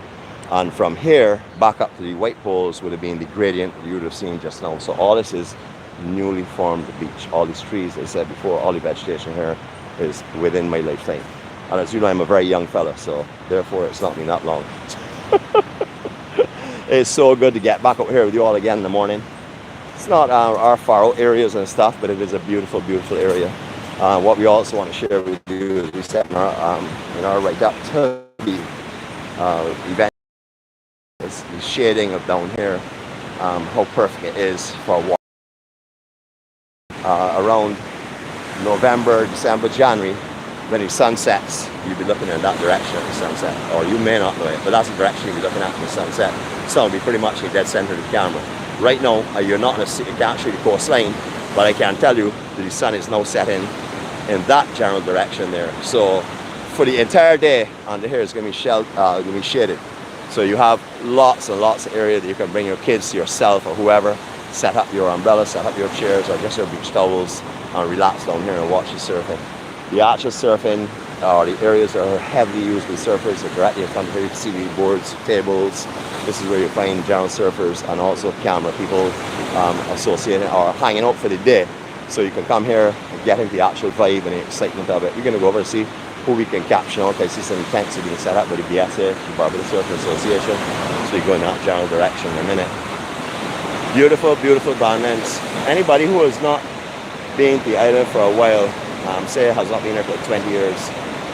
And from here, back up to the white poles would have been the gradient you would have seen just now. So all this is newly formed beach. All these trees, as I said before, all the vegetation here is within my lifetime. And as you know, I'm a very young fella, so therefore it's not been that long. It's so good to get back out here with you all again in the morning. It's not our far out areas and stuff, but it is a beautiful area. What we also want to share with you is we set in our right up to the event, is the shading of down here, how perfect it is for water. Around November, December, January, when the sun sets, you'll be looking in that direction at the sunset, or you may not know it, but that's the direction you'll be looking at the sunset. So it'll be pretty much the dead center of the camera. Right now, you're not in you can't see the coastline, but I can tell you that the sun is now setting in that general direction there. So for the entire day, under here is going to be shaded. So you have lots and lots of area that you can bring your kids, yourself, or whoever, set up your umbrella, set up your chairs, or just your beach towels, and relax down here and watch the surfing. The actual surfing, or the areas that are heavily used by surfers, are directly in front of here. You can see the boards, tables. This is where you find general surfers and also camera people associated or hanging out for the day. So you can come here and get into the actual vibe and the excitement of it. We're going to go over and see who we can caption out. I see some tents are being set up by the BSA, the Barbados Surfing Association. So you go in that general direction in a minute. Beautiful garments. Anybody who has not been to the island for a while, say has not been here for 20 years,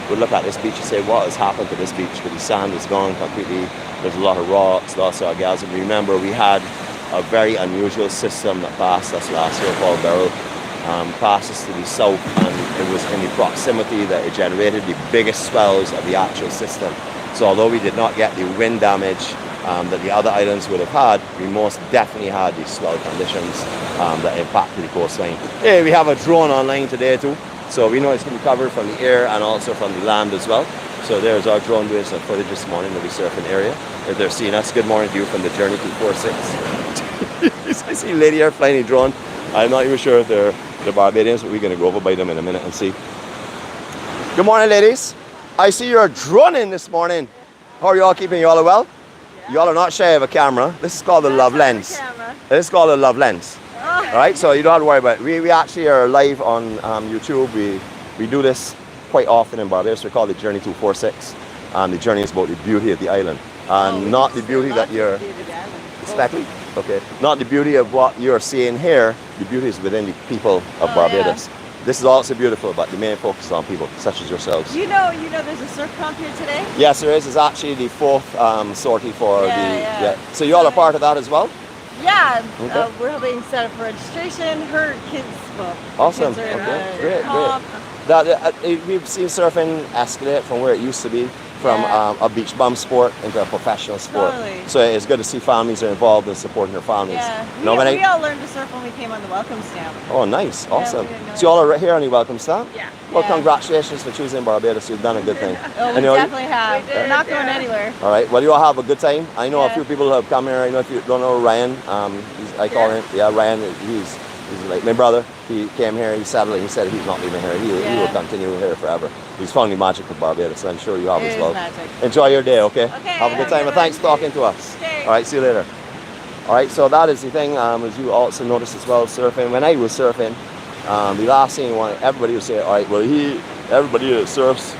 would look at this beach and say, what has happened to this beach? Because the sand is gone completely. There's a lot of rocks, lots of orgasm. Remember, we had a very unusual system that passed us last year called Beryl. passes to the south, and it was in the proximity that it generated the biggest swells of the actual system. So although we did not get the wind damage that the other islands would have had, we most definitely had the swell conditions that impacted the coastline. Hey, we have a drone online today too, so we know it's going to be covered from the air and also from the land as well. So there's our drone doing some footage this morning of the surfing area. If they're seeing us, good morning to you from the Journey 246. I see a lady here flying a drone. I'm not even sure if they're Barbadians, but we're going to go over by them in a minute and see. Good morning, ladies. I see you're droning this morning. How are you all keeping? You all well? Yeah. You all are not shy of a camera. This is called the love lens. This is called the love lens. Oh. All right, so you don't have to worry about it. We actually are live on YouTube. We do this quite often in Barbados. We call it Journey 246. The journey is about the beauty of the island, and not the beauty that you're expecting. Okay, not the beauty of what you're seeing here. The beauty is within the people of Barbados. Yeah. This is also beautiful, but the main focus is on people such as yourselves. You know, there's a surf comp here today. Yes, there is. It's actually the fourth sortie for So you all are part of that as well. Yeah, okay. We're helping set up for registration. Her kids, awesome. Kids are okay, great. We've seen surfing escalate from where it used to be, from a beach bum sport into a professional sport. Totally. So it's good to see families are involved in supporting their families. Yeah, we all learned to surf when we came on the welcome stamp. Oh, nice, awesome. So you all are here on the welcome stamp? Yeah. Well, congratulations for choosing Barbados. You've done a good thing. Oh, we definitely have. We're not going anywhere. All right. Well, you all have a good time. I know a few people have come here. I know if you don't know Ryan, I call him. Yeah, Ryan. He's like my brother. He came here. He settled. He said he's not leaving here. He will continue here forever. He's found the magic of Barbados. So I'm sure you have as well. Magic. Enjoy your day. Okay. Have a good time. Good And thanks for talking to us. Okay. All right. See you later. All right. So that is the thing. As you also noticed as well, surfing. When I was surfing. The last thing you want, everybody would say, all right, well, everybody that surfs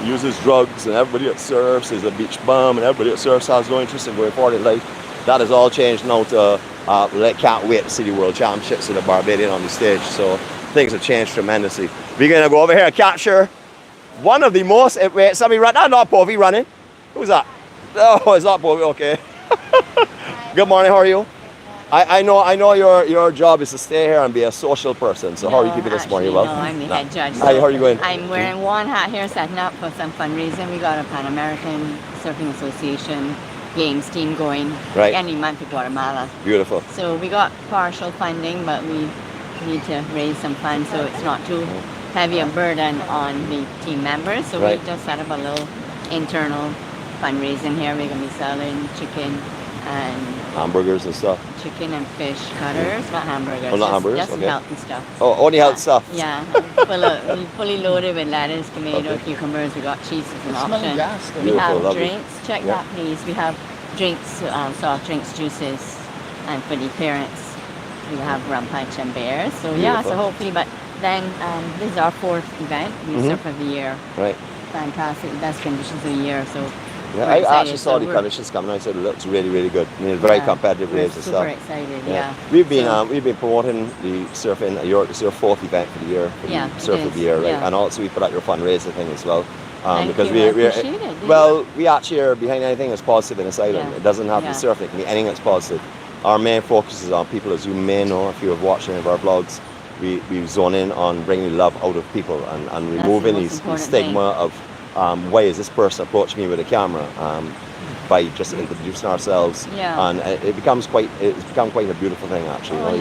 uses drugs, and everybody that surfs is a beach bum, and everybody that surfs has no interest in going forward in life. That has all changed now to, can't wait to see the World Championships with the Barbadian on the stage. So things have changed tremendously. We're going to go over here and capture one of the most, wait, somebody run, not Povey running. Who's that? Oh, it's not Povey, okay. Good morning, how are you? I know your job is to stay here and be a social person. So how are you keeping this morning? Well, no, I'm the head judge. Hi, how are you going? I'm wearing one hat here, setting up for some fundraising. We got a Pan American Surfing Association games team going any month in Guatemala. Beautiful. So we got partial funding, but we need to raise some funds so it's not too heavy a burden on the team members. So we just set up a little internal fundraising here. We're going to be selling chicken and hamburgers and stuff. Chicken and fish cutters, not hamburgers. Oh, not hamburgers? Just healthy stuff. Oh, only health stuff. Yeah, fully loaded with lettuce, tomato, cucumbers. We got cheese as an option. We have drinks. Check that, please. We have drinks, soft drinks, juices, and for the parents, we have rum punch and beers. So so hopefully, but then this is our fourth event. We surf every year. Right. Fantastic, best conditions of the year. So. Yeah, I actually saw the conditions coming out. I said it looks really, really good. I mean, very competitive waves and stuff. Super excited, yeah. We've been promoting the surfing. It's your fourth event for the year, for the surf of the year, right? Yeah. And also we put out your fundraising thing as well. Because we actually are behind anything that's positive in this island. Yeah. It doesn't have to be surfing; it can be anything that's positive. Our main focus is on people, as you may know if you have watched any of our vlogs. We zone in on bringing love out of people and removing the stigma of. Why is this person approaching me with a camera? By just introducing ourselves, and it's become quite a beautiful thing actually.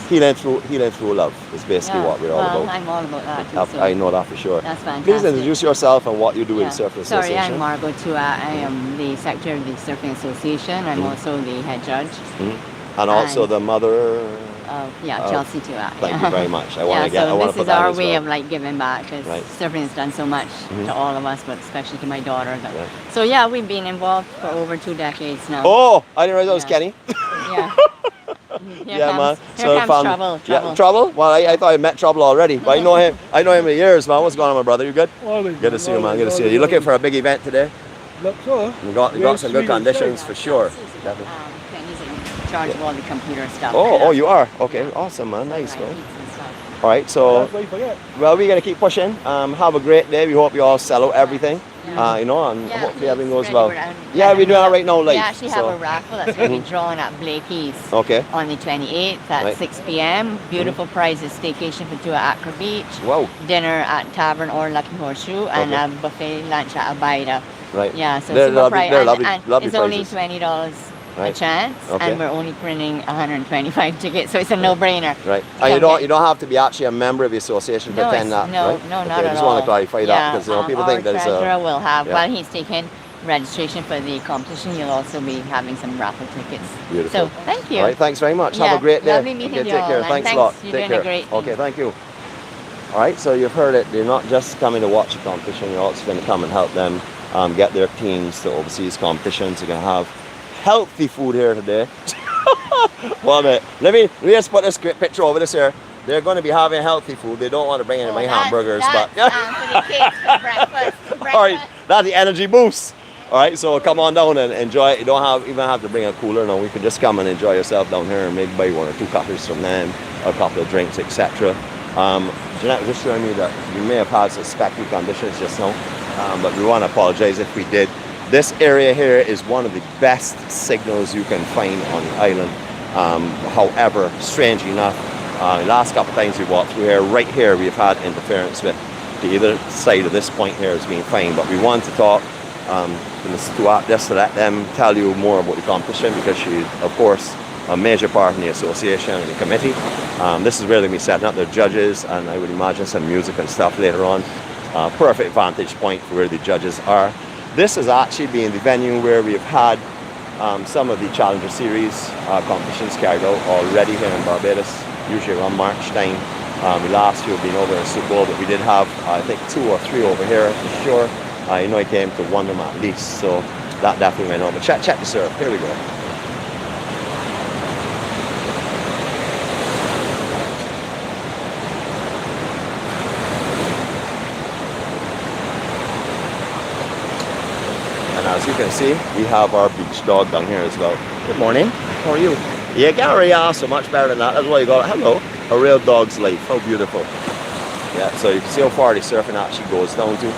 Healing through love is basically what we're all about. I'm all about that too, I know that for sure. That's fantastic. Please introduce yourself and what you do with the Surfing Association. Sorry, I'm Margot Tua. I am the secretary of the Surfing Association. I'm also the head judge. And also the mother. Chelsea Tua. Thank you very much. I want to get. So this is our way of giving back, because surfing has done so much to all of us, but especially to my daughter. So we've been involved for over 2 decades now. Oh, I didn't realize that was Kenny. Here comes trouble. Yeah, trouble? Well, I thought I met trouble already, but I know him. I know him for years, man. What's going on, my brother? You good? Good to see you, man. Good to see you. You looking for a big event today? Look so. You got some good conditions for sure. Kenny's in charge of all the computer stuff. Oh, you are? Okay, awesome, man. Nice, man. All right, so well, we're gonna keep pushing. Have a great day. We hope you all sell out everything. You know, and hopefully everything goes well. Yeah, we're doing that right now live. We actually have a raffle that's going to be drawn at Blakey's on the 28th at 6 p.m. Beautiful prizes, staycation for 2 at Accra Beach, dinner at Tavern or Lucky Horseshoe, and a buffet lunch at Abida. Right. Yeah, so they're super lovely, and lovely it's only prizes. $20 a chance, and we're only printing 125 tickets, so it's a Right. no-brainer. Right. And you don't have to be actually a member of the association to attend that. No, right? no, okay, not I at all. just want to clarify that because people think there's our treasurer a. will have while he's taking registration for the competition. You'll also be having some raffle tickets. Beautiful. So thank you. All right. Thanks very much. Have a great day. Lovely meeting you take all, care. and Thanks a lot. You're take doing care. a great Okay. Thank you. All right. So you've heard it. They're not just coming to watch the competition. You're also going to come and help them get their teams to overseas competitions. You're going to have healthy food here today. Well, mate, let me just put this great picture over this here. They're going to be having healthy food. They don't want to bring in my hamburgers, but for the kids for breakfast. all right, that's the energy boost. All right, so come on down and enjoy it. You don't even have to bring a cooler. No, you can just come and enjoy yourself down here and maybe buy 1 or 2 coffees from them, a couple of drinks, etc. Jeannette was just showing me that we may have had some specky conditions just now, but we want to apologize if we did. This area here is one of the best signals you can find on the island. However, strangely enough, the last couple of times we walked through here, right here we've had interference with the other side of this point here is being fine, but we want to talk to the steward just to let them tell you more about the competition because she's, of course, a major part in the association and the committee. This is where they're going to be setting up their judges, and I would imagine some music and stuff later on. Perfect vantage point for where the judges are. This has actually been the venue where we've had some of the Challenger Series competitions carried out already here in Barbados, usually around March time. The last few have been over in Super Bowl, but we did have, I think, 2 or 3 over here for sure. I know I came to 1 of them at least, so that definitely went on. But check the syrup. Here we go. And as you can see, we have our beach dog down here as well. Good morning. How are you? Yeah, Gary, so much better than that. That's why you got it. Hello. A real dog's life. How beautiful. Yeah, so you can see how far the surfing actually goes down to.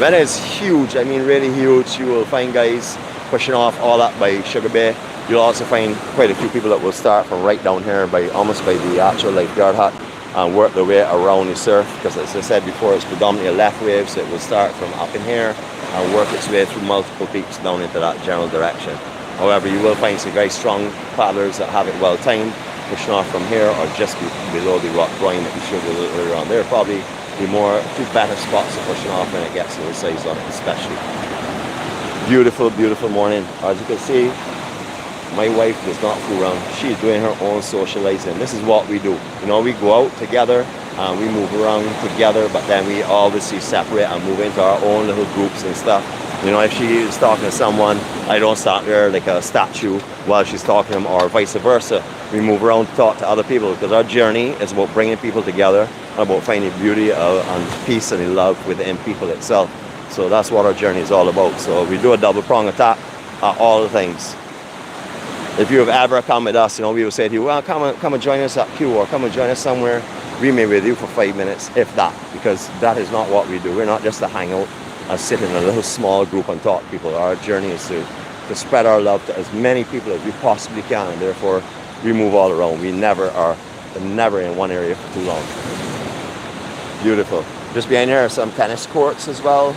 When it's huge, I mean really huge, you will find guys pushing off all up by Sugar Bay. You'll also find quite a few people that will start from right down here by almost by the actual lifeguard hut and work their way around the surf, because as I said before, it's predominantly a left wave, so it will start from up in here and work its way through multiple peaks down into that general direction. However, you will find some very strong paddlers that have it well timed, pushing off from here or just below the rock groin that we showed you a little earlier on. There are probably the two better spots for pushing off when it gets to the size on it, especially. Beautiful, beautiful morning. As you can see, my wife does not fool around. She's doing her own socializing. This is what we do. You know, we go out together and we move around together, but then we obviously separate and move into our own little groups and stuff. You know, if she is talking to someone, I don't stand there like a statue while she's talking to them, or vice versa. We move around to talk to other people, because our journey is about bringing people together, about finding beauty and peace and love within people itself. So that's what our journey is all about. So we do a double prong attack at all the things. If you have ever come with us, you know, we will say to you, well, come and join us at Q, or come and join us somewhere. We may be with you for 5 minutes, if that, because that is not what we do. We're not just to hang out and sit in a little small group and talk to people. Our journey is to spread our love to as many people as we possibly can, and therefore we move all around. We never in one area for too long. Beautiful. Just behind here are some tennis courts as well.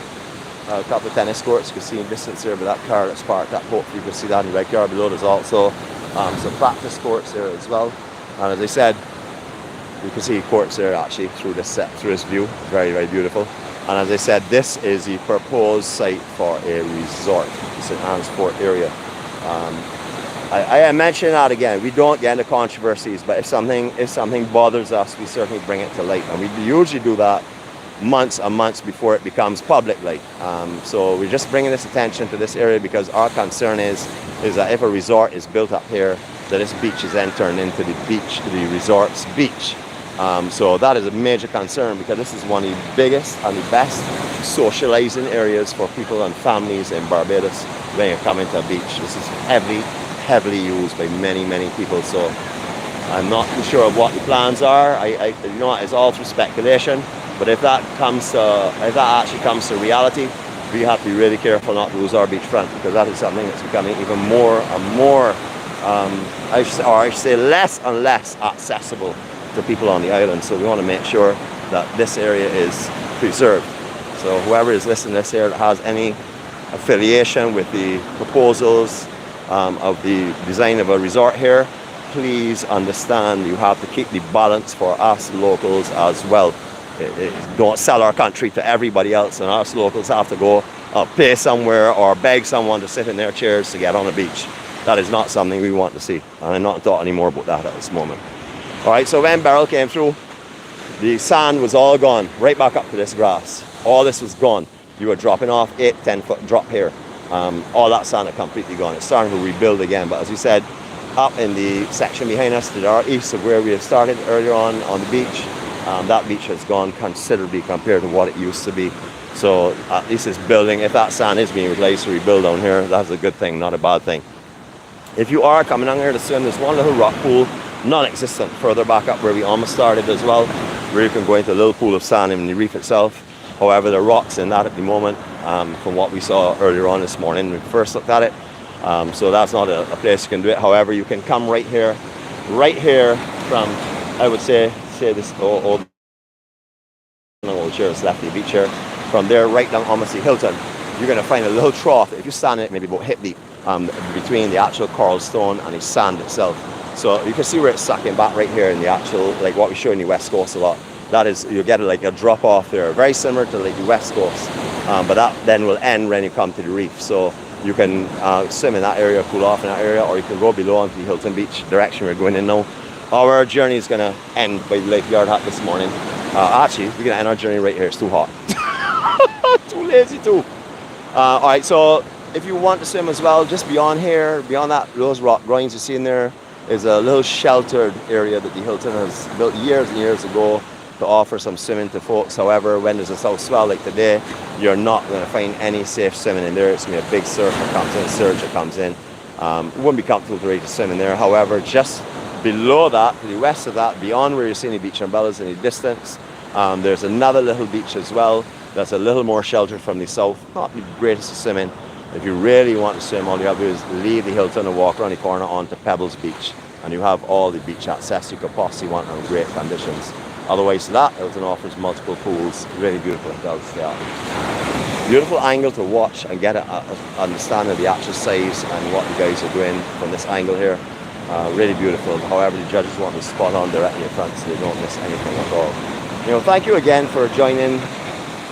A couple of tennis courts. You can see in distance here by that car that's parked up. Hopefully you can see that in the backyard below. There's also some practice courts there as well. And as I said, you can see courts there actually through this view. Very, very beautiful. And as I said, this is the proposed site for a resort. It's an Ansport area. I mention that again. We don't get into controversies, but if something bothers us, we certainly bring it to light, and we usually do that months and months before it becomes public light. So we're just bringing this attention to this area because our concern is that if a resort is built up here, that this beach is then turned into the resort's beach. So that is a major concern, because this is one of the biggest and the best socializing areas for people and families in Barbados when you come into a beach. This is heavily used by many people. So I'm not too sure of what the plans are. You know, it's all through speculation. But if that actually comes to reality, we have to be really careful not to lose our beachfront, because that is something that's becoming even more and more, I should say, less and less accessible to people on the island. So we want to make sure that this area is preserved. So whoever is listening to this here that has any affiliation with the proposals of the design of a resort here, please understand you have to keep the balance for us locals as well. Don't sell our country to everybody else, and us locals have to go pay somewhere or beg someone to sit in their chairs to get on a beach. That is not something we want to see, and I'm not talking anymore about that at this moment. All right, so when Beryl came through, the sand was all gone, right back up to this grass. All this was gone. You were dropping off 8-10 foot drop here. All that sand had completely gone. It's starting to rebuild again, but as we said, up in the section behind us to the east of where we had started earlier on the beach, that beach has gone considerably compared to what it used to be. So at least it's building. If that sand is being replaced to rebuild down here, that's a good thing, not a bad thing. If you are coming down here to swim, there's one little rock pool, non-existent, further back up where we almost started as well, where you can go into a little pool of sand in the reef itself. However, there are rocks in that at the moment, from what we saw earlier on this morning when we first looked at it. So that's not a place you can do it. However, you can come right here from, I would say this old chair is left the beach here. From there right down almost to Hilton, you're going to find a little trough. If you stand it maybe about hip deep between the actual coral stone and the sand itself. So you can see where it's sucking back right here in the actual, like what we show in the West Coast a lot. That is, you get like a drop off there, very similar to like the West Coast, but that then will end when you come to the reef. So you can swim in that area, cool off in that area, or you can go below onto the Hilton Beach direction we're going in now. Our journey is going to end by the Lake Yard Hut this morning. Actually, we're going to end our journey right here. It's too hot. Too lazy too. All right, so if you want to swim as well, just beyond here, beyond those rock grinds you see in there, is a little sheltered area that the Hilton has built years and years ago to offer some swimming to folks. However, when there's a south swell like today, you're not going to find any safe swimming in there. It's going to be a big surf that comes in, surge that comes in. It wouldn't be comfortable to really swim in there. However, just below that, to the west of that, beyond where you're seeing the beach umbrellas in the distance, there's another little beach as well that's a little more sheltered from the south. Not the greatest to swim in. If you really want to swim, all you have to do is leave the Hilton and walk around the corner onto Pebbles Beach, and you have all the beach access you could possibly want in great conditions. Otherwise, that Hilton offers multiple pools, really beautiful hotels they are. Beautiful angle to watch and get an understanding of the actual size and what the guys are doing from this angle here. Really beautiful. However, the judges want to spot on directly in front so they don't miss anything at all. You know, thank you again for joining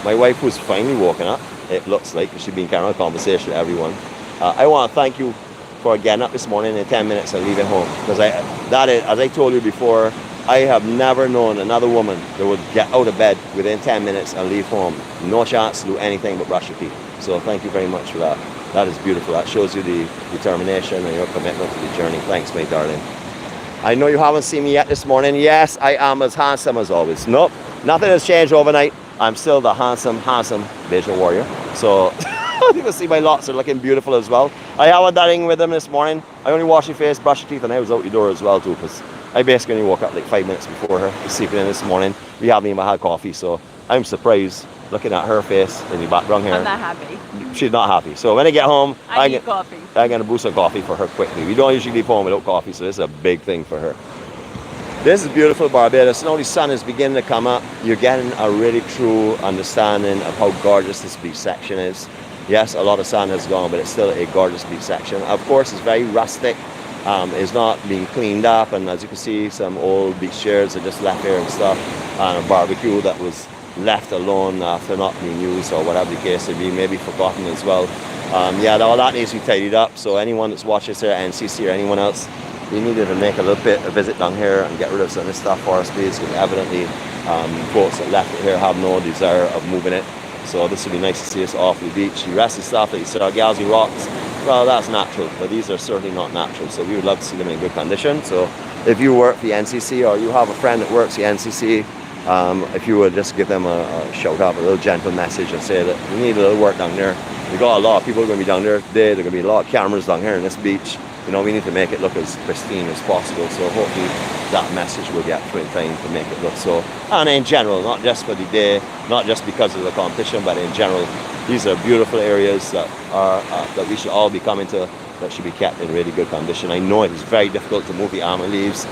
my wife, who's finally woken up. It looks like she's been carrying on a conversation with everyone. I want to thank you for getting up this morning in 10 minutes and leaving home, because that is, as I told you before, I have never known another woman that would get out of bed within 10 minutes and leave home. No chance to do anything but brush your teeth. So thank you very much for that. That is beautiful. That shows you the determination and your commitment to the journey. Thanks, my darling. I know you haven't seen me yet this morning. Yes, I am as handsome as always. Nope, nothing has changed overnight. I'm still the handsome visual warrior. So you can see my locks are looking beautiful as well. I haven't done anything with them this morning. I only washed your face, brushed your teeth, and I was out the door as well too, because I basically only woke up like 5 minutes before her. Was sleeping in this morning. We haven't even had coffee, so I'm surprised looking at her face in the background here. I'm not happy. She's not happy. So when I get home, I need coffee. I'm going to brew some coffee for her quickly. We don't usually leave home without coffee, so this is a big thing for her. This is beautiful Barbados. Now the sun is beginning to come up. You're getting a really true understanding of how gorgeous this beach section is. Yes, a lot of sand has gone, but it's still a gorgeous beach section. Of course, it's very rustic. It's not being cleaned up, and as you can see, some old beach chairs are just left here and stuff, and a barbecue that was left alone after not being used, or whatever the case may be, maybe forgotten as well. Yeah, all that needs to be tidied up. So anyone that's watching this here at NCC or anyone else, we needed to make a little bit a visit down here and get rid of some of this stuff for us, please, because evidently folks that left it here have no desire of moving it. So this would be nice to see us off the beach. The rest of the stuff that you said, Gauzy rocks, well, that's natural, but these are certainly not natural. So we would love to see them in good condition. So if you work for the NCC, or you have a friend that works for the NCC, if you would just give them a shout out, a little gentle message, and say that we need a little work down there. We got a lot of people going to be down there today. There are going to be a lot of cameras down here in this beach. You know, we need to make it look as pristine as possible. So hopefully that message will get through in time to make it look so. And in general, not just for the day, not just because of the competition, but in general, these are beautiful areas that are that we should all be coming to, that should be kept in really good condition. I know it is very difficult to move the armor leaves.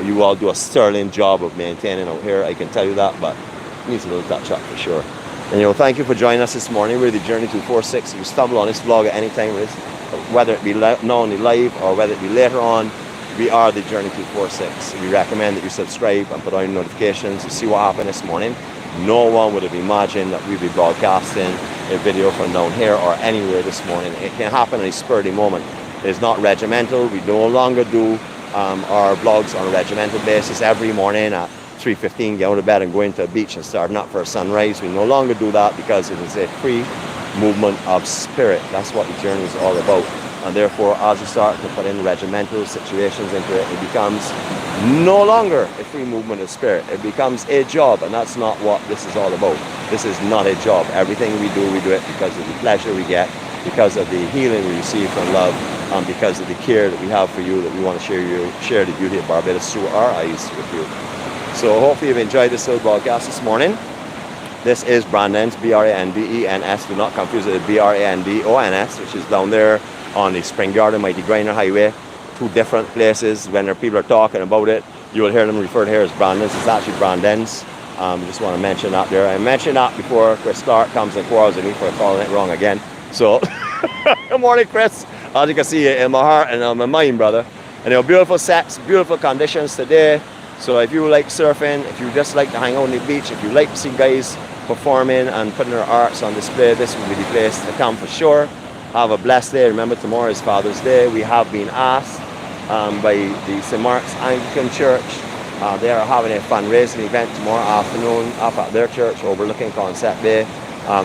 You all do a sterling job of maintaining out here, I can tell you that, but it needs a little touch up for sure. And you know, thank you for joining us this morning. We're the Journey 246. If you stumble on this vlog at any time, whether it be not only live or whether it be later on, we are the Journey 246. We recommend that you subscribe and put on notifications to see what happened this morning. No one would have imagined that we'd be broadcasting a video from down here or anywhere this morning. It can happen in a spur of the moment. It's not regimental. We no longer do our vlogs on a regimental basis every morning at 3:15, get out of bed and go into a beach and starting up for a sunrise. We no longer do that because it is a free movement of spirit. That's what the journey is all about. And therefore, as you start to put in regimental situations into it, it becomes no longer a free movement of spirit. It becomes a job, and that's not what this is all about. This is not a job. Everything we do it because of the pleasure we get, because of the healing we receive from love, and because of the care that we have for you, that we want to share the beauty of Barbados through our eyes with you. So hopefully you've enjoyed this little broadcast this morning. This is Brandens, B-R-A-N-D-E-N-S. Do not confuse it with B-R-A-N-D-O-N-S, which is down there on the Spring Garden Mighty Grinder Highway. Two different places. When people are talking about it, you will hear them refer to here as Brandens. It's actually Brandens. Just want to mention that there. I mentioned that before Chris Clark comes and quarrels with me for calling it wrong again. So, good morning, Chris. As you can see, in my heart and in my mind, brother. And there are beautiful sets, beautiful conditions today. So if you like surfing, if you just like to hang out on the beach, if you like to see guys performing and putting their arts on display, this will be the place to come for sure. Have a blessed day. Remember, tomorrow is Father's Day. We have been asked by the St. Mark's Anglican Church. They are having a fundraising event tomorrow afternoon up at their church overlooking Concept Bay.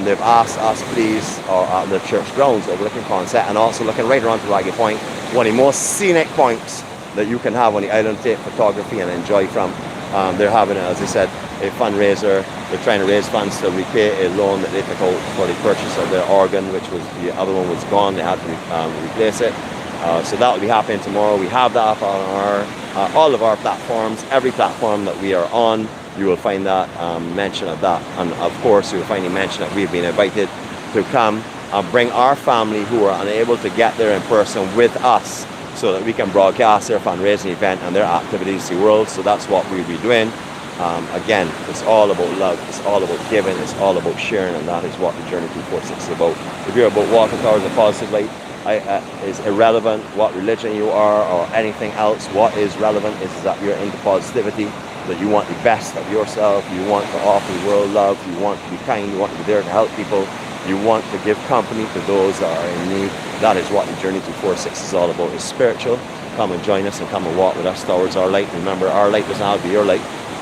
They've asked us, please, or at the church grounds overlooking Concept, and also looking right around to Raggy Point, one of the most scenic points that you can have on the island, take photography and enjoy from. They're having, as I said, a fundraiser. They're trying to raise funds to repay a loan that they took out for the purchase of their organ, which was, the other one was gone. They had to replace it. So that will be happening tomorrow. We have that up on our all of our platforms. Every platform that we are on, you will find that mention of that. And of course, you will find the mention that we've been invited to come and bring our family who are unable to get there in person with us, so that we can broadcast their fundraising event and their activities to the world. So that's what we'll be doing. Again, it's all about love, it's all about giving, it's all about sharing, and that is what the Journey 246 is about. If you're about walking towards a positive light, it's irrelevant what religion you are or anything else. What is relevant is that you're into positivity, that you want the best of yourself, you want to offer the world love, you want to be kind, you want to be there to help people, you want to give company to those that are in need. That is what the Journey 246 is all about. It's spiritual. Come and join us and come and walk with us towards our light. Remember, our light doesn't have to be your light.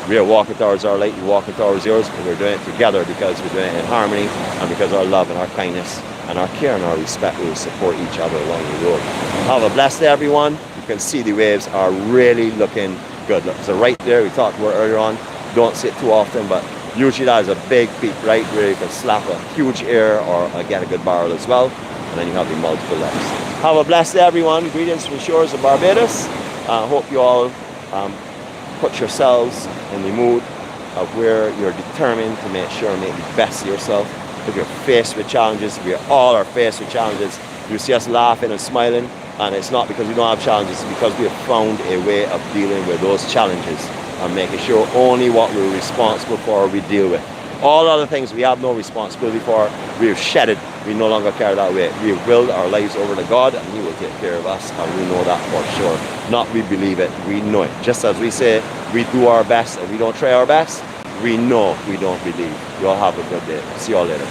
We are walking towards our light, you're walking towards yours, and we're doing it together because we're doing it in harmony, and because our love and our kindness and our care and our respect will support each other along the road. Have a blessed day, everyone. You can see the waves are really looking good. Look, so right there, we talked about earlier on, don't see it too often, but usually that is a big peak right where you can slap a huge air or get a good barrel as well, and then you have the multiple levels. Have a blessed day, everyone. Greetings from the shores of Barbados. Hope you all put yourselves in the mood of where you're determined to make sure and make the best of yourself. If you're faced with challenges, we all are faced with challenges. You see us laughing and smiling, and it's not because we don't have challenges, it's because we have found a way of dealing with those challenges and making sure only what we're responsible for we deal with. All other things we have no responsibility for, we have shedded. We no longer carry that weight. We have willed our lives over to God, and He will take care of us, and we know that for sure. Not we believe it, we know it. Just as we say we do our best and we don't try our best, we know we don't believe. You all have a good day. See you all later.